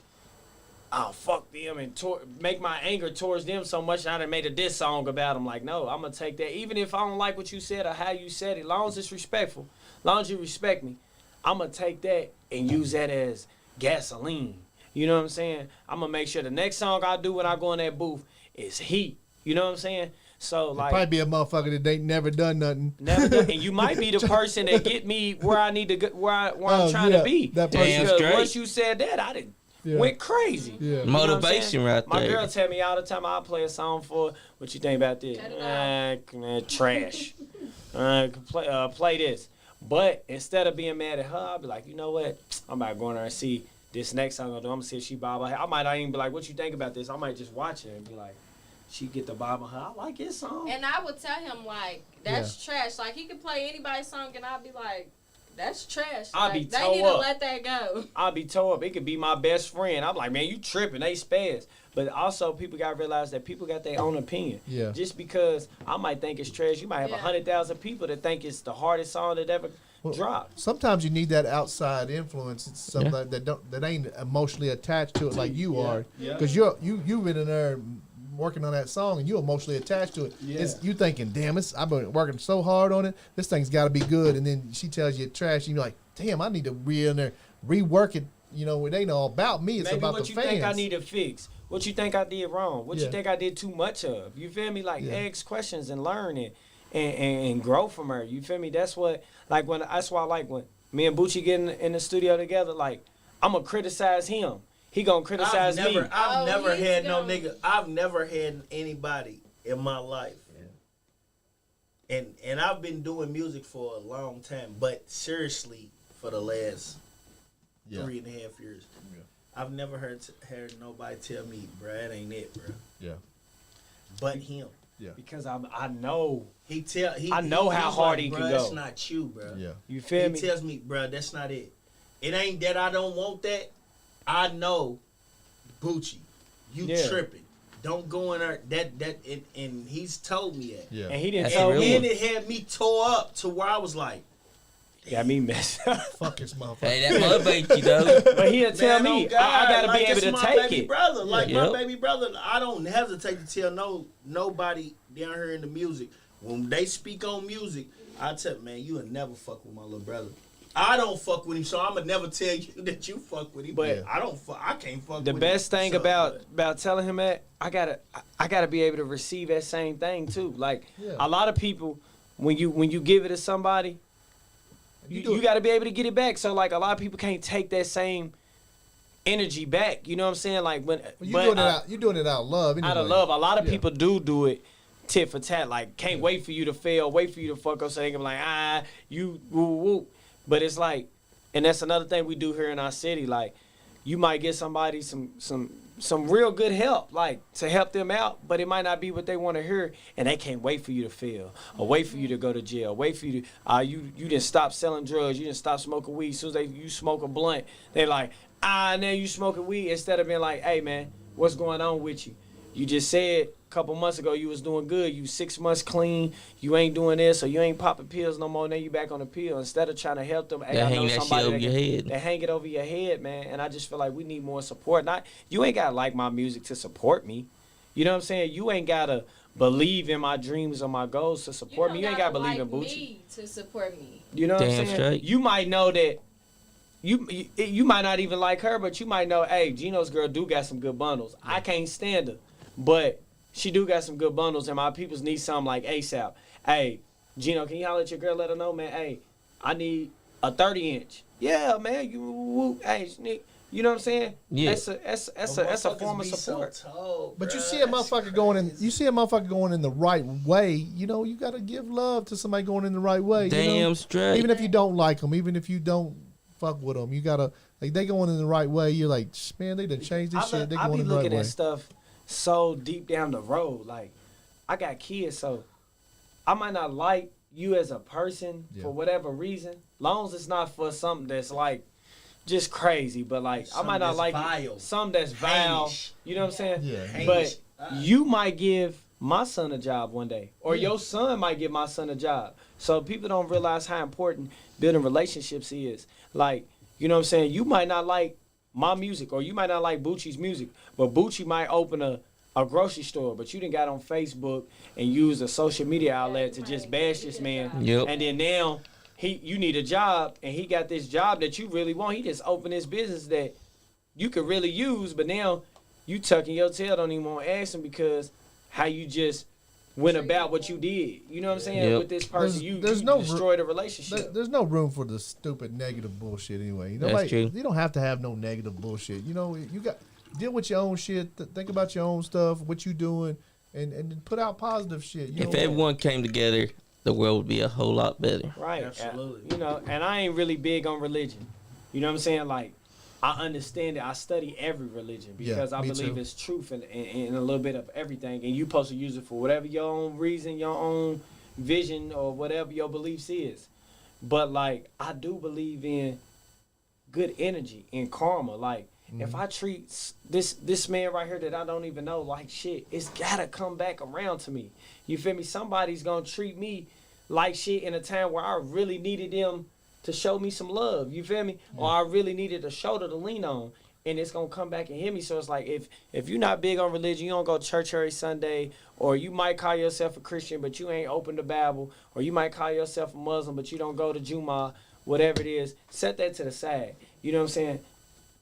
oh, fuck them and make my anger towards them so much I done made a diss song about them. Like, no, I'm going to take that. Even if I don't like what you said or how you said it, as long as it's respectful, as long as you respect me, I'm going to take that and use that as gasoline. You know what I'm saying? I'm going to make sure the next song I do when I go in that booth is heat. You know what I'm saying? So like, probably be a motherfucker that ain't never done nothing. Never done, and you might be the person that get me where I need to go, where I'm trying to be. That Damn because straight. once you said that, I didn't went crazy. Yeah. You know what I'm Motivation saying? right My there. girl tell me all the time I'll play a song for what you think about this? Cut it Man, trash. Play this. But instead of being mad at her, I'll be like, you know what? I'm about to go in there and see this next song I'm gonna see if she bob her head. I might not even be like, what you think about this? I might just watch it and be like, she get the bob on her. I like his song. And I would tell him, like, that's trash. Like, he could play anybody's song, and I'd be like, that's trash. I'll like, be they toe need to up. let that go. I'll be tore up. It could be my best friend. I'm like, man, you tripping. They spaz. But also, people got to realize that people got their own opinion. Yeah. Just because I might think it's trash, you might have 100,000 people that think it's the hardest song that ever dropped. Sometimes you need that outside influence. It's something that ain't emotionally attached to it like you are. Because you've been in there working on that song and you're emotionally attached to it. You thinking, damn, I've been working so hard on it. This thing's got to be good. And then she tells you it's trash, and you're like, damn, I need to in there rework it. You know, it ain't all about me. It's Maybe about what the you fans. think I need to fix. What you think I did wrong. What you think I did too much of. You feel me? Like, ask questions and learn it and grow from her. You feel me? That's what, like, that's why I like when me and Bucci get in the studio together, like, I'm going to criticize him. He gonna criticize me. I've never had no nigga. I've never had anybody in my life, and I've been doing music for a long time. But seriously, for the last 3.5 years, I've never heard nobody tell me, bruh, that ain't it, bruh. Yeah. But him. Yeah. Because I know. I know how hard he can go. That's not you, bruh. Yeah. You feel me? He tells me, bruh, that's not it. It ain't that I don't want that. I know, Bucci, you tripping. Don't go in there. And he's told me that. Yeah. And he didn't That's tell me. And it had me tore up to where I was like, got me messed up. Fuck this motherfucker. Hey, that motivates you, though. But he'll tell me, God, I gotta like, be able to my take baby it. brother. Like Yep. my baby brother, I don't hesitate to tell nobody down here in the music. When they speak on music, I tell man, you will never fuck with my little brother. I don't fuck with him, so I'ma never tell you that you fuck with him. But I can't fuck with him. The best thing So, about telling him that, I gotta be able to receive that same thing too. Like a lot of people, when you give it to somebody, you got to be able to get it back. So like a lot of people can't take that same energy back. You know what I'm saying? Like you're doing it out of love. Anyway. Out of love, a lot of people do it tit for tat. Like can't wait for you to fail, wait for you to fuck up, so they can be like you woo woo. But it's like, and that's another thing we do here in our city. Like you might get somebody some real good help, like to help them out, but it might not be what they want to hear, and they can't wait for you to fail, or wait for you to go to jail, wait for you to you didn't stop selling drugs, you didn't stop smoking weed. As soon as you smoke a blunt, they're like, now you smoking weed, instead of being like, hey man, what's going on with you? You just said a couple months ago you was doing good. You 6 months clean. You ain't doing this, or you ain't popping pills no more. Now you back on the pill. Instead of trying to help them, hey, I know somebody that hang it over your head, man. And I just feel like we need more support. You ain't gotta like my music to support me. You know what I'm saying? You ain't gotta believe in my dreams or my goals to support me. You ain't gotta believe in Bucci me to support me. You know what I'm saying? Straight. You might know that. You might not even like her, but you might know, hey, Geno's girl do got some good bundles. I can't stand her, but she do got some good bundles, and my peoples need something like ASAP. Hey, Geno, can you holler at your girl? Let her know, man. Hey, I need a 30-inch. Yeah, man. Hey, you know what I'm saying? Yeah. That's a form of support. So told, But bruh. you see a motherfucker going in the right way. You know, you gotta give love to somebody going in the right way. Damn straight. Even if you don't like them, even if you don't fuck with them, you gotta like they going in the right way. You're like, man, they done changed this shit. They I going be in the right looking way. at stuff so deep down the road. Like, I got kids, so I might not like you as a person for whatever reason, long as it's not for something that's like just crazy. But like, I might not like something that's vile. You know what I'm saying? Yeah. But you might give my son a job one day, or your son might give my son a job. So people don't realize how important building relationships is. Like, you know what I'm saying? You might not like my music, or you might not like Bucci's music, but Bucci might open a grocery store, but you done got on Facebook and use a social media outlet to just bash this man. Yep. And then now you need a job, and he got this job that you really want. He just opened this business that you could really use, but now you tucking your tail, don't even want to ask him because how you just went about what you did. You know what I'm saying? Yep. With this person, There's you no destroyed a relationship. There's no room for the stupid negative bullshit anyway. That's true. You don't have to have no negative bullshit. You know, you got deal with your own shit. Think about your own stuff, what you doing, and put out positive shit. If everyone came together, the world would be a whole lot better. Right. Absolutely. You know, and I ain't really big on religion. You know what I'm saying? Like, I understand it. I study every religion because I believe it's truth in a little bit of everything. And you supposed to use it for whatever your own reason, your own vision, or whatever your beliefs is. But, like, I do believe in good energy and karma. Like, if I treat this man right here that I don't even know like shit, it's got to come back around to me. You feel me? Somebody's going to treat me like shit in a time where I really needed them to show me some love, you feel me? Or I really needed a shoulder to lean on, and it's gonna come back and hit me. So it's like if you're not big on religion, you don't go to church every Sunday, or you might call yourself a Christian but you ain't open the Bible, or you might call yourself a Muslim but you don't go to Jumu'ah, whatever it is, set that to the side. You know what I'm saying?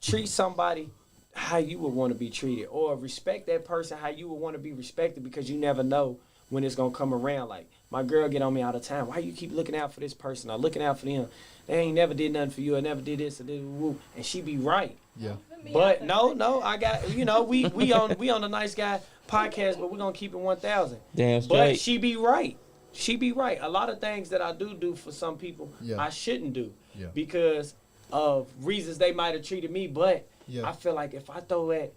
Treat somebody how you would want to be treated, or respect that person how you would want to be respected, because you never know when it's gonna come around. Like, my girl get on me all the time. Why you keep looking out for this person or looking out for them? They ain't never did nothing for you. I never did this or did woo. And she be right. Yeah. But no, I got, you know, we on the Nice Guy podcast, but we're gonna keep it 1,000. Damn straight. But she be right. She be right. A lot of things that I do for some people, I shouldn't do because of reasons they might have treated me. But I feel like if I throw that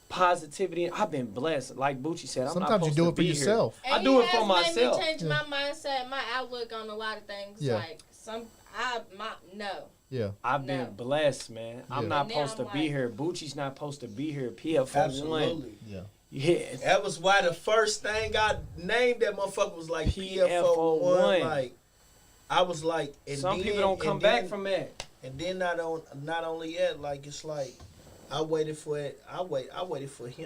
positivity, I've been blessed. Like Bucci said, I'm Sometimes not supposed you do to it for be yourself. Here. I do it for myself. Made me change my mindset, my outlook on a lot of things. Yeah. Like no. Yeah. I've been blessed, man. I'm not supposed to be here. Bucci's not supposed to be here. PF1. Absolutely. Yeah. That was why the first thing I named that motherfucker was like PF01. Like, I was like, and some then, people don't come back from that. And then not only that, like, it's like I waited for him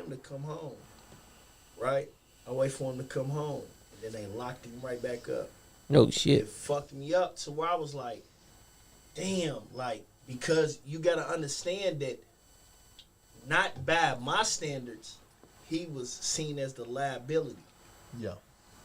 to come home, right? I waited for him to come home, and then they locked him right back up. No shit. It fucked me up to where I was like, damn, like, because you gotta understand that not by my standards, he was seen as the liability. Yeah.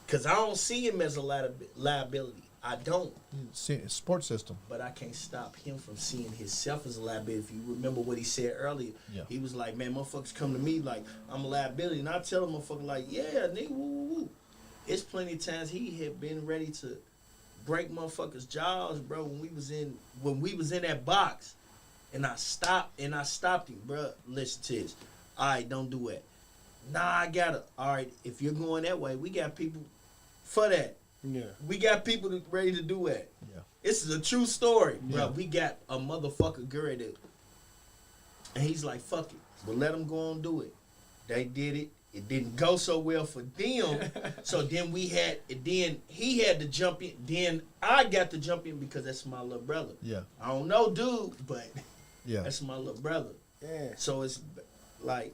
Cause I don't see him as a liability. I don't. Sports system. But I can't stop him from seeing himself as a liability. If you remember what he said earlier, he was like, man, motherfuckers come to me like I'm a liability. And I tell them motherfucker like, yeah, nigga, woo, woo, woo. It's plenty of times he had been ready to break motherfuckers' jaws, bro, when we was in that box. And I stopped him, bro. Listen to this. All right, don't do that. Nah, I gotta. All right, if you're going that way, we got people for that. Yeah. We got people ready to do that. Yeah. This is a true story, bro. We got a motherfucker girl that, and he's like, fuck it. But let them go on do it. They did it. It didn't go so well for them. So then he had to jump in. Then I got to jump in because that's my little brother. Yeah. I don't know, dude, but yeah, that's my little brother. Yeah. So it's like,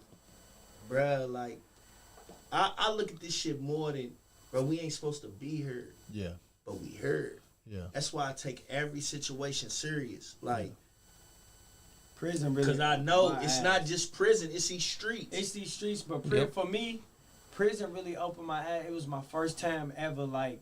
bruh, like, I look at this shit more than, bro, we ain't supposed to be here. Yeah. But we heard. Yeah. That's why I take every situation serious. Like, prison really. Because I know it's not just prison, it's these streets. It's these streets, but for me, prison really opened my eyes. It was my first time ever, like,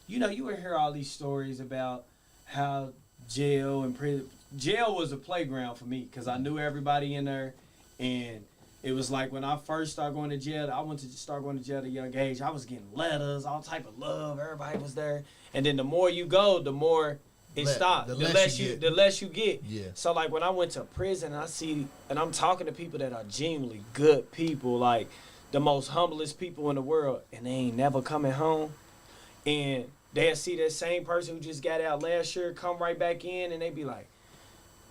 you know, you would hear all these stories about how jail and prison. Jail was a playground for me because I knew everybody in there, and it was like when I first started going to jail, I went to start going to jail at a young age. I was getting letters, all type of love. Everybody was there. And then the more you go, the more it stops. The less you get. Yeah. So like when I went to prison, and I'm talking to people that are genuinely good people, like the most humblest people in the world, and they ain't never coming home. And they'll see that same person who just got out last year come right back in, and they be like,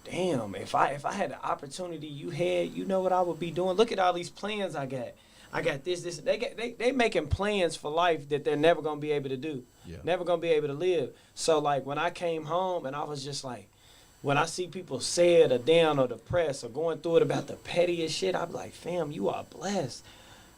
damn, if I had the opportunity you had, you know what I would be doing? Look at all these plans I got. I got this. They making plans for life that they're never gonna be able to do. Yeah. Never gonna be able to live. So like when I came home and I was just like, when I see people sad or down or depressed or going through it about the pettiest shit, I'm like, fam, you are blessed.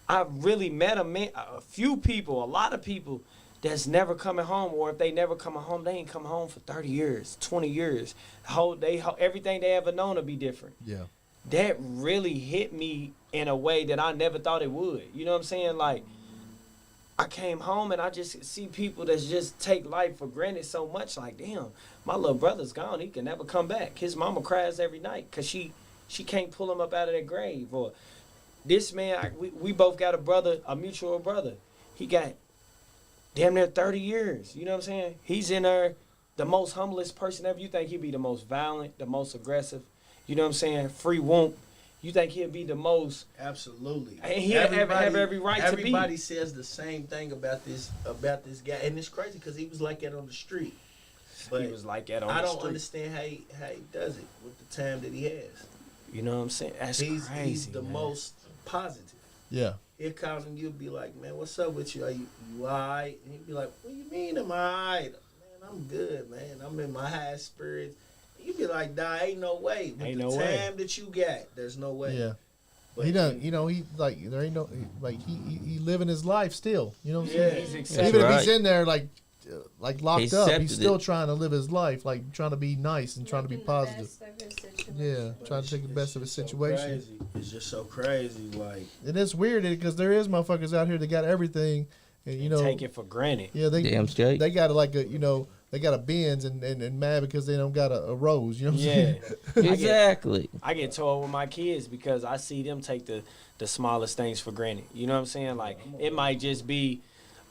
I really met a few people, a lot of people that's never coming home, or if they never coming home, they ain't coming home for 30 years, 20 years. Everything they ever known to be different. Yeah. That really hit me in a way that I never thought it would. You know what I'm saying? Like, I came home and I just see people that just take life for granted so much. Like, damn, my little brother's gone. He can never come back. His mama cries every night because she can't pull him up out of that grave. Or this man, we both got a mutual brother. He got damn near 30 years. You know what I'm saying? He's in there, the most humblest person ever. You think he'd be the most violent, the most aggressive. You know what I'm saying? Free womp. You think he'll be the most? Absolutely. And he'll have every right to be. Everybody says the same thing about this guy, and it's crazy because he was like that on the street. But he was like that on the street. I don't understand how he does it with the time that he has. You know what I'm saying? That's crazy. He's the most positive. Yeah. He'll call and you'll be like, man, what's up with you? Are you all right? And he'll be like, what do you mean am I all right? Man, I'm good, man. I'm in my high spirits. You be like, nah, ain't no way. With the time that you got, there's no way. Yeah. But he done, you know, he like there ain't no like he living his life still. You know what I'm saying? He's Even if he's in there like locked up, he's still it. trying to live his life, like trying to be nice and trying to be positive. Yeah, trying to take the best of his situation. It's just so crazy, like. And it's weird because there is motherfuckers out here that got everything, and you know, take it for granted. Yeah, they got like a they got a Benz and mad because they don't got a Rose. You know what I'm saying? Exactly. I get told with my kids because I see them take the smallest things for granted. You know what I'm saying? Like, it might just be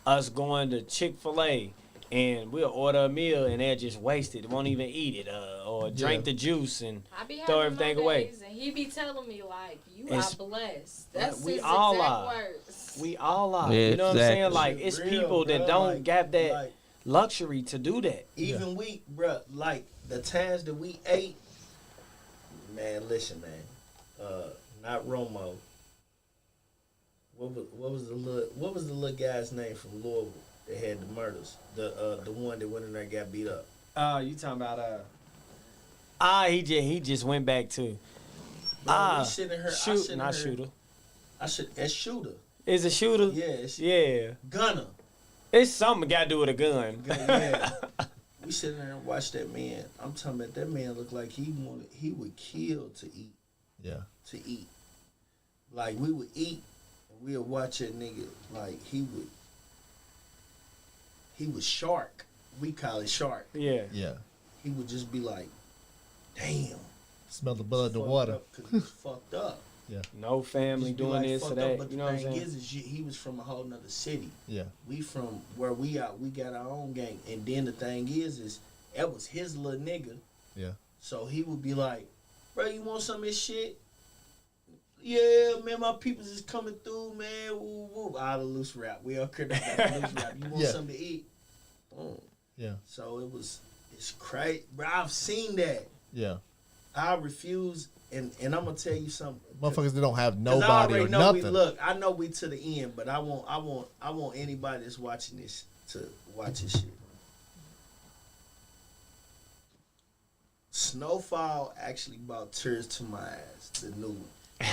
us going to Chick-fil-A and we'll order a meal and they'll just waste it. They won't even eat it or drink the juice and throw everything away. And he be telling me, like, you are blessed. That's we his all exact are. words. We all are. Yeah, you know what I'm saying? exactly. Like, it's Real, people that bro, don't got that like, luxury to do that. Even we, bro, like the times that we ate, man. Listen, man, not Romo. What was the little guy's name from Louisville that had the murders? The one that went in there and got beat up. You talking about he just went back to We sitting here, Shooter. It's Shooter. Is it Shooter? Yeah. Gunner. It's something got to do with a gun. Yeah. We sitting there and watch that man. I'm talking about that man looked like he would kill to eat. Yeah. To eat. Like we would eat and we would watch that nigga like he was shark. We call it shark. Yeah. Yeah. He would just be like, damn. Smell the blood in the water. Because he was fucked up. Yeah. No family doing like, this or that. But you know the what I'm thing saying? is he was from a whole nother city. Yeah. We from where we at, we got our own gang. And then the thing is that was his little nigga. Yeah. So he would be like, bro, you want some of this shit? Yeah, man, my peoples is coming through, man. Woo, woo. All the loose rap. We all could have got the loose rap. You want something to eat? Boom. Yeah. So it's crazy. Bro, I've seen that. Yeah. I refuse, and I'm going to tell you something. Motherfuckers that don't have nobody or nothing. I know we to the end, but I want anybody that's watching this to watch this shit. Snowfall actually brought tears to my eyes. The new one.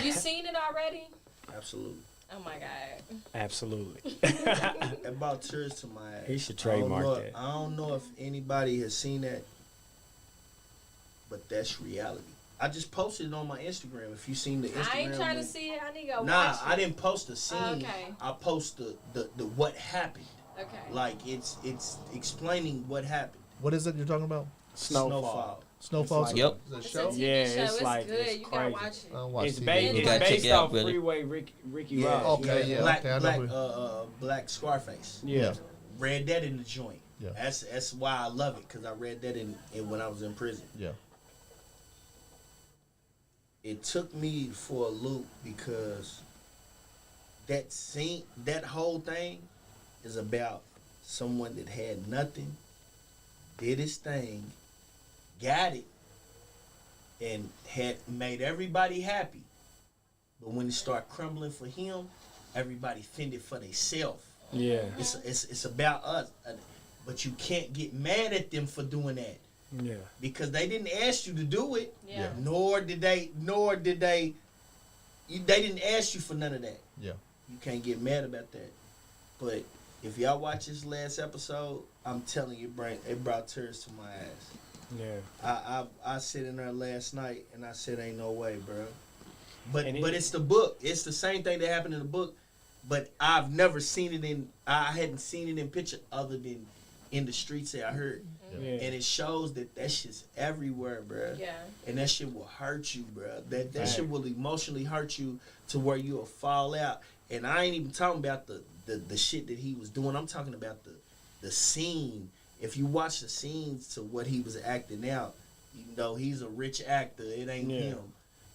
You seen it already? Absolutely. Oh my God. Absolutely. It brought tears to my eyes. He should trademark that. I don't know if anybody has seen that, but that's reality. I just posted it on my Instagram. If you seen the Instagram, I ain't trying to see it. I need to go watch it. I didn't post the scene. Okay. I post the what happened. Okay. Like it's explaining what happened. What is it you're talking about? Snowfall. Snowfall. Like, Yep. The It's show? a TV Yeah, show. it's like- good. it's You gotta crazy. watch I it. don't watch It's, TV. it's gotta check based it out, off Billy. Freeway Ricky Yeah. Ross. Okay, yeah. Black, okay, I know black Scarface. Yeah. Read that in the joint. Yeah. That's why I love it, because I read that in when I was in prison. Yeah. It took me for a loop because that scene, that whole thing is about someone that had nothing, did his thing, got it, and had made everybody happy. But when it started crumbling for him, everybody fended for themselves. Yeah. It's about us. But you can't get mad at them for doing that. Yeah. Because they didn't ask you to do it. Yeah. Nor did they. They didn't ask you for none of that. Yeah. You can't get mad about that. But if y'all watch this last episode, I'm telling you, it brought tears to my ass. Yeah. I sit in there last night and I said, ain't no way, bro. But And it's the book. It's the same thing that happened in the book. But I've never seen it I hadn't seen it in picture other than in the streets that I heard. Yeah. And it shows that shit's everywhere, bro. Yeah. And that shit will hurt you, bro. That shit will emotionally hurt you to where you'll fall out. And I ain't even talking about the shit that he was doing. I'm talking about the scene. If you watch the scenes to what he was acting out, even though he's a rich actor, it ain't him.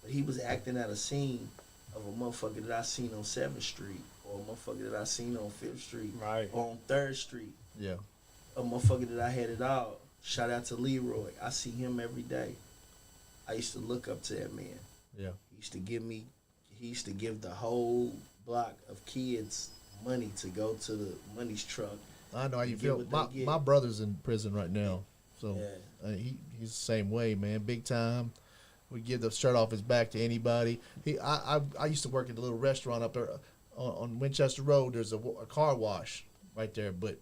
But he was acting out a scene of a motherfucker that I seen on 7th Street, or a motherfucker that I seen on 5th Street, Right. or on 3rd Street. Yeah. A motherfucker that I had it all. Shout out to Leroy. I see him every day. I used to look up to that man. Yeah. He used to give the whole block of kids money to go to the money's truck. I know how you Get feel. what they get. My brother's in prison right now, so Yeah. he's the same way, man. Big time. We give the shirt off his back to anybody. I used to work at a little restaurant up there on Winchester Road. There's a car wash right there, but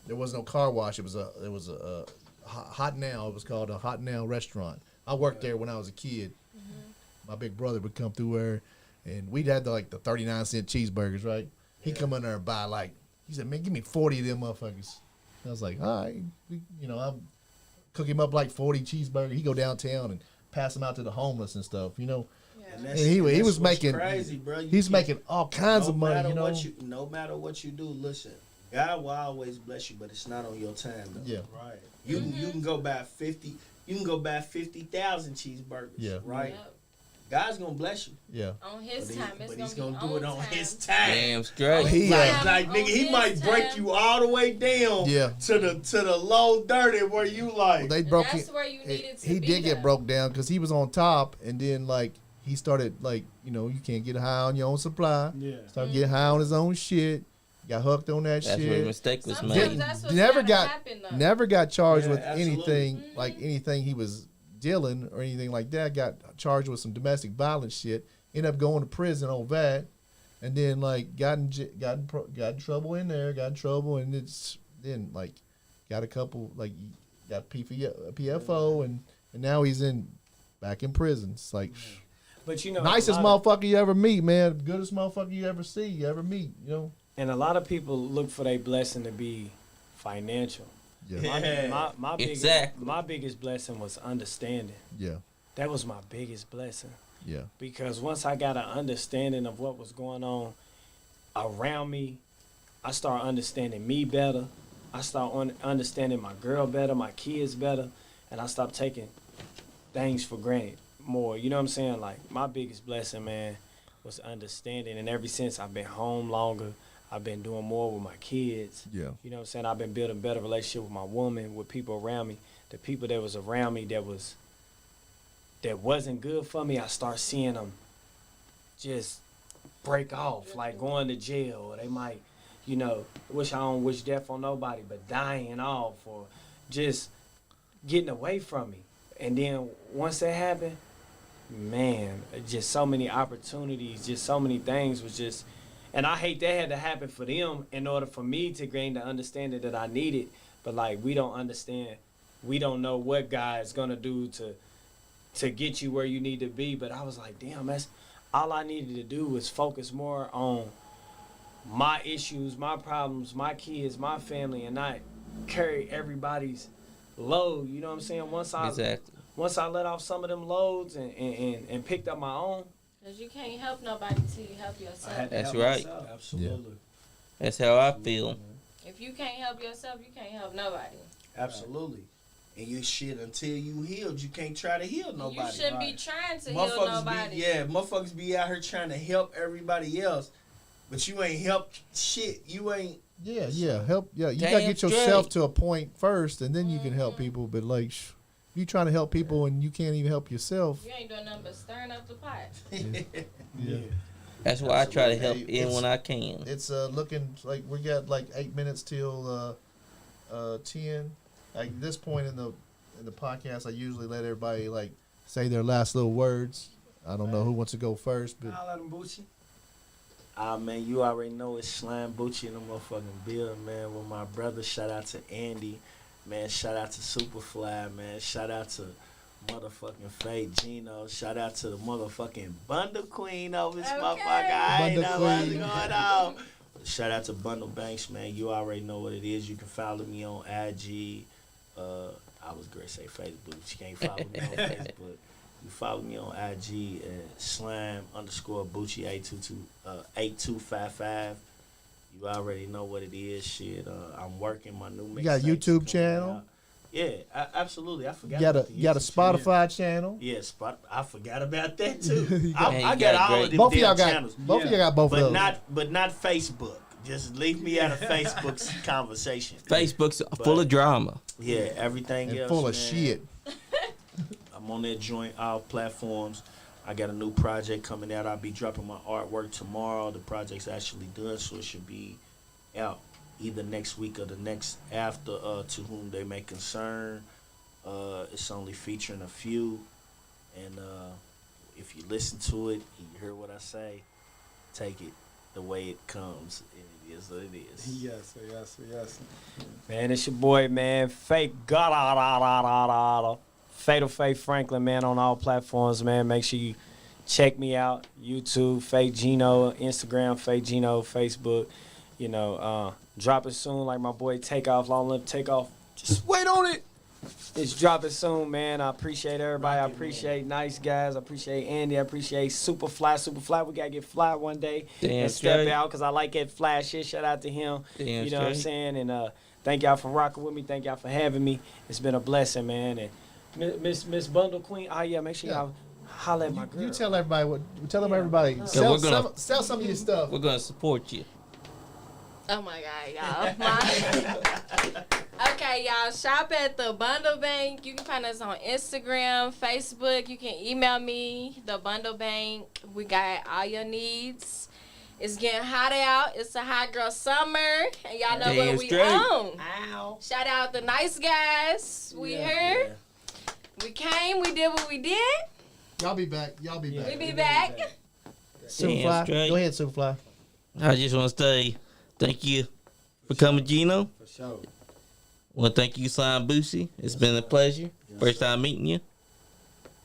there was no car wash. It was a Hot Now. It was called a Hot Now restaurant. I worked there when I was a kid. My big brother would come through there, and we'd had the 39-cent cheeseburgers, right? He'd come in there and buy he said, man, give me 40 of them motherfuckers. I was like, all right. I'll cook him up 40 cheeseburgers. He go downtown and pass them out to the homeless and stuff, And he was making crazy, bro. He's making all kinds of money, No matter what you do, listen. God will always bless you, but it's not on your time, though. Yeah. Right. You can go buy 50. You can go buy 50,000 cheeseburgers. Yeah. Right. Yep. God's gonna bless you. Yeah. On his time, But it's he's gonna be do it on time. his time. Damn straight. He, Like nigga, he On might his break time. you all the way down. Yeah. To the low 30 where you like. They And broke that's it. where you needed to He be did get though. broke down because he was on top, and then he started you can't get high on your own supply. Yeah. Started getting high on his own shit. Got hooked on that That's where the shit. mistake was Sometimes made. that's what's Never gotta got happen, though. never got charged Yeah, with absolutely. anything anything he was dealing or anything like that. Got charged with some domestic violence shit. Ended up going to prison on that, and then got in trouble in there. Got in trouble, and it's then got a couple got PFO, and now he's back in prison. It's But nicest a lot motherfucker you ever meet, man. Goodest motherfucker you ever see, you ever meet. and a lot of people look for their blessing to be financial. Yeah. My biggest blessing was understanding. Yeah. That was my biggest blessing. Yeah. Because once I got an understanding of what was going on around me, I started understanding me better. I started understanding my girl better, my kids better, and I stopped taking things for granted more. You know what I'm saying? My biggest blessing, man, was understanding. And ever since, I've been home longer. I've been doing more with my kids. Yeah. You know what I'm saying? I've been building a better relationship with my woman, with people around me. The people that was around me that wasn't good for me, I start seeing them just break off, going to jail. Or they might, I don't wish death on nobody, but dying off or just getting away from me. And then once that happened, man, just so many opportunities, just so many things was just, and I hate that had to happen for them in order for me to gain the understanding that I needed. But we don't understand. We don't know what God is going to do to get you where you need to be. But I was like, damn, that's all I needed to do was focus more on my issues, my problems, my kids, my family, and not carry everybody's load. You know what I'm saying? Once I let off some of them loads and picked up my own. Because you can't help nobody till you help yourself. I had to That's help right. myself. Absolutely. That's how I feel. If you can't help yourself, you can't help nobody. Absolutely. And you shit until you healed. You can't try to heal nobody. You shouldn't be trying to heal nobody. Motherfuckers be out here trying to help everybody else, but you ain't helped shit. You ain't. Yeah. Help. Yeah, you Damn gotta get yourself straight. to a point first, and then you can help people. But you trying to help people and you can't even help yourself. You ain't doing nothing but stirring up the pot. Yeah. That's why I try to help Hey, in when I can. It's looking like we got 8 minutes till 10. This point in in the podcast, I usually let everybody like say their last little words. I don't know who wants to go first, but I'll let him Bucci. Man, you already know it's Slyme Bucci in the motherfucking building, man. With my brother, shout out to Andy, man. Shout out to Superfly, man. Shout out to motherfucking Fake Geno. Shout out to the motherfucking Bundle Queen over this motherfucker. I ain't know what's going on. Shout out to Bundle Banks, man. You already know what it is. You can follow me on IG. I was going to say Facebook, but you can't follow me on Facebook. You follow me on IG at Slyme_Bucci 8255. You already know what it is. Shit, I'm working my new mixtape. You got a YouTube channel? Yeah, absolutely. I forgot. You got a Spotify channel? Yeah, I forgot about that too. Man, I got all of them both of y'all got channels. both of y'all got both of those. But not Facebook. Just leave me out of Facebook's conversation. Facebook's full of drama. Yeah, everything and else full of man, shit. I'm on that joint, all platforms. I got a new project coming out. I'll be dropping my artwork tomorrow. The project's actually done, so it should be out either next week or the next after, To Whom They May Concern. It's only featuring a few. And if you listen to it and you hear what I say, take it the way it comes. It is what it is. Yes. Man, it's your boy, man. Fatal Faith Franklin, man, on all platforms, man. Make sure you check me out. YouTube, Fake Geno, Instagram, Fake Geno, Facebook. You know, dropping soon like my boy Takeoff, Long Live Takeoff. Just wait on it. It's dropping soon, man. I appreciate everybody. I appreciate Nice Guys. I appreciate Andy. I appreciate Superfly. We got to get fly one day and step out because I like that fly shit. Shout out to him. You know what I'm saying? And thank y'all for rocking with me. Thank y'all for having me. It's been a blessing, man. And Miss Bundle Queen. Oh, yeah, make sure y'all holler at my girl. You tell everybody everybody. Sell some of your stuff. We're going to support you. Oh my God, y'all. Okay, y'all. Shop at the Bundle Bank. You can find us on Instagram, Facebook. You can email me, the Bundle Bank. We got all your needs. It's getting hot out. It's a hot girl summer. And y'all know what we on. Ow. Shout out the Nice Guys. We here. We came. We did what we did. Y'all be back. We be back. Superfly. Go ahead, Superfly. I just want to say thank you for coming, Geno. For sure. I want to thank you, Slyme Bucci. It's been a pleasure. First time meeting you.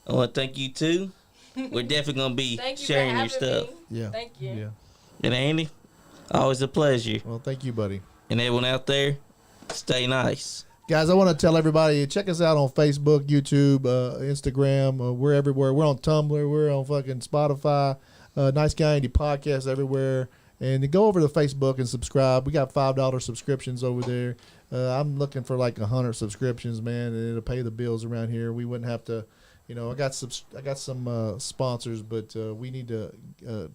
I want to thank you, too. We're definitely going to be sharing your stuff. Yeah. Thank you. Yeah. And Andy, always a pleasure. Well, thank you, buddy. And everyone out there, stay nice. Guys, I want to tell everybody, check us out on Facebook, YouTube, Instagram. We're everywhere. We're on Tumblr. We're on fucking Spotify. Nice Guy Indie Podcast everywhere. And go over to Facebook and subscribe. We got $5 subscriptions over there. I'm looking for like 100 subscriptions, man, and it'll pay the bills around here. We wouldn't have to, I got some sponsors, but we need to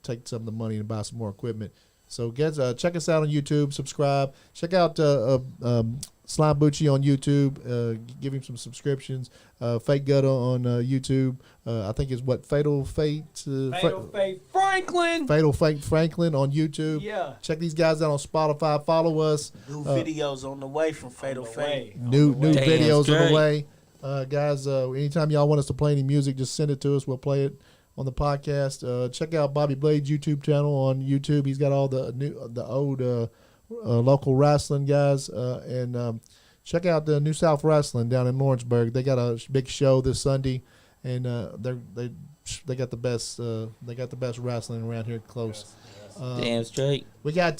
take some of the money and buy some more equipment. So guys, check us out on YouTube, subscribe. Check out Slyme Bucci on YouTube. Give him some subscriptions. Fake Gutta on YouTube. I think it's Fatal Fate Franklin. Fatal Fate Franklin on YouTube. Yeah. Check these guys out on Spotify. Follow us. New videos on the way from Fatal Fate. New videos on the way. Guys, anytime y'all want us to play any music, just send it to us. We'll play it on the podcast. Check out Bobby Blade's YouTube channel on YouTube. He's got all the old local wrestling guys. And check out the New South Wrestling down in Lawrenceburg. They got a big show this Sunday, and they got the best wrestling around here close. Damn straight. We got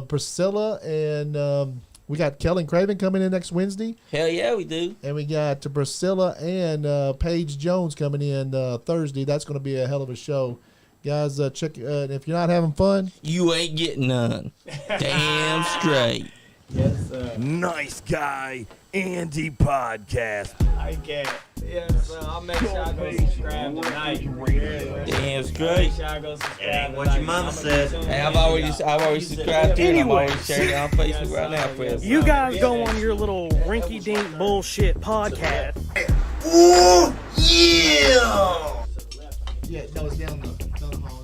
Priscilla and we got Kellen Craven coming in next Wednesday. Hell yeah, we do. And we got Priscilla and Paige Jones coming in Thursday. That's going to be a hell of a show. Guys, check. If you're not having fun, you ain't getting none. Damn straight. Yes, sir. Nice Guy Andy Podcast. I get it. Yes, sir. I'll make sure I go subscribe tonight. Damn straight. Make sure I go subscribe What your mama said. Hey, I've already subscribed to it. I'm already sharing it on Facebook right now, Fred. You guys go on your little rinky-dink bullshit podcast. Ooh, yeah! yeah, no, it's down the hall.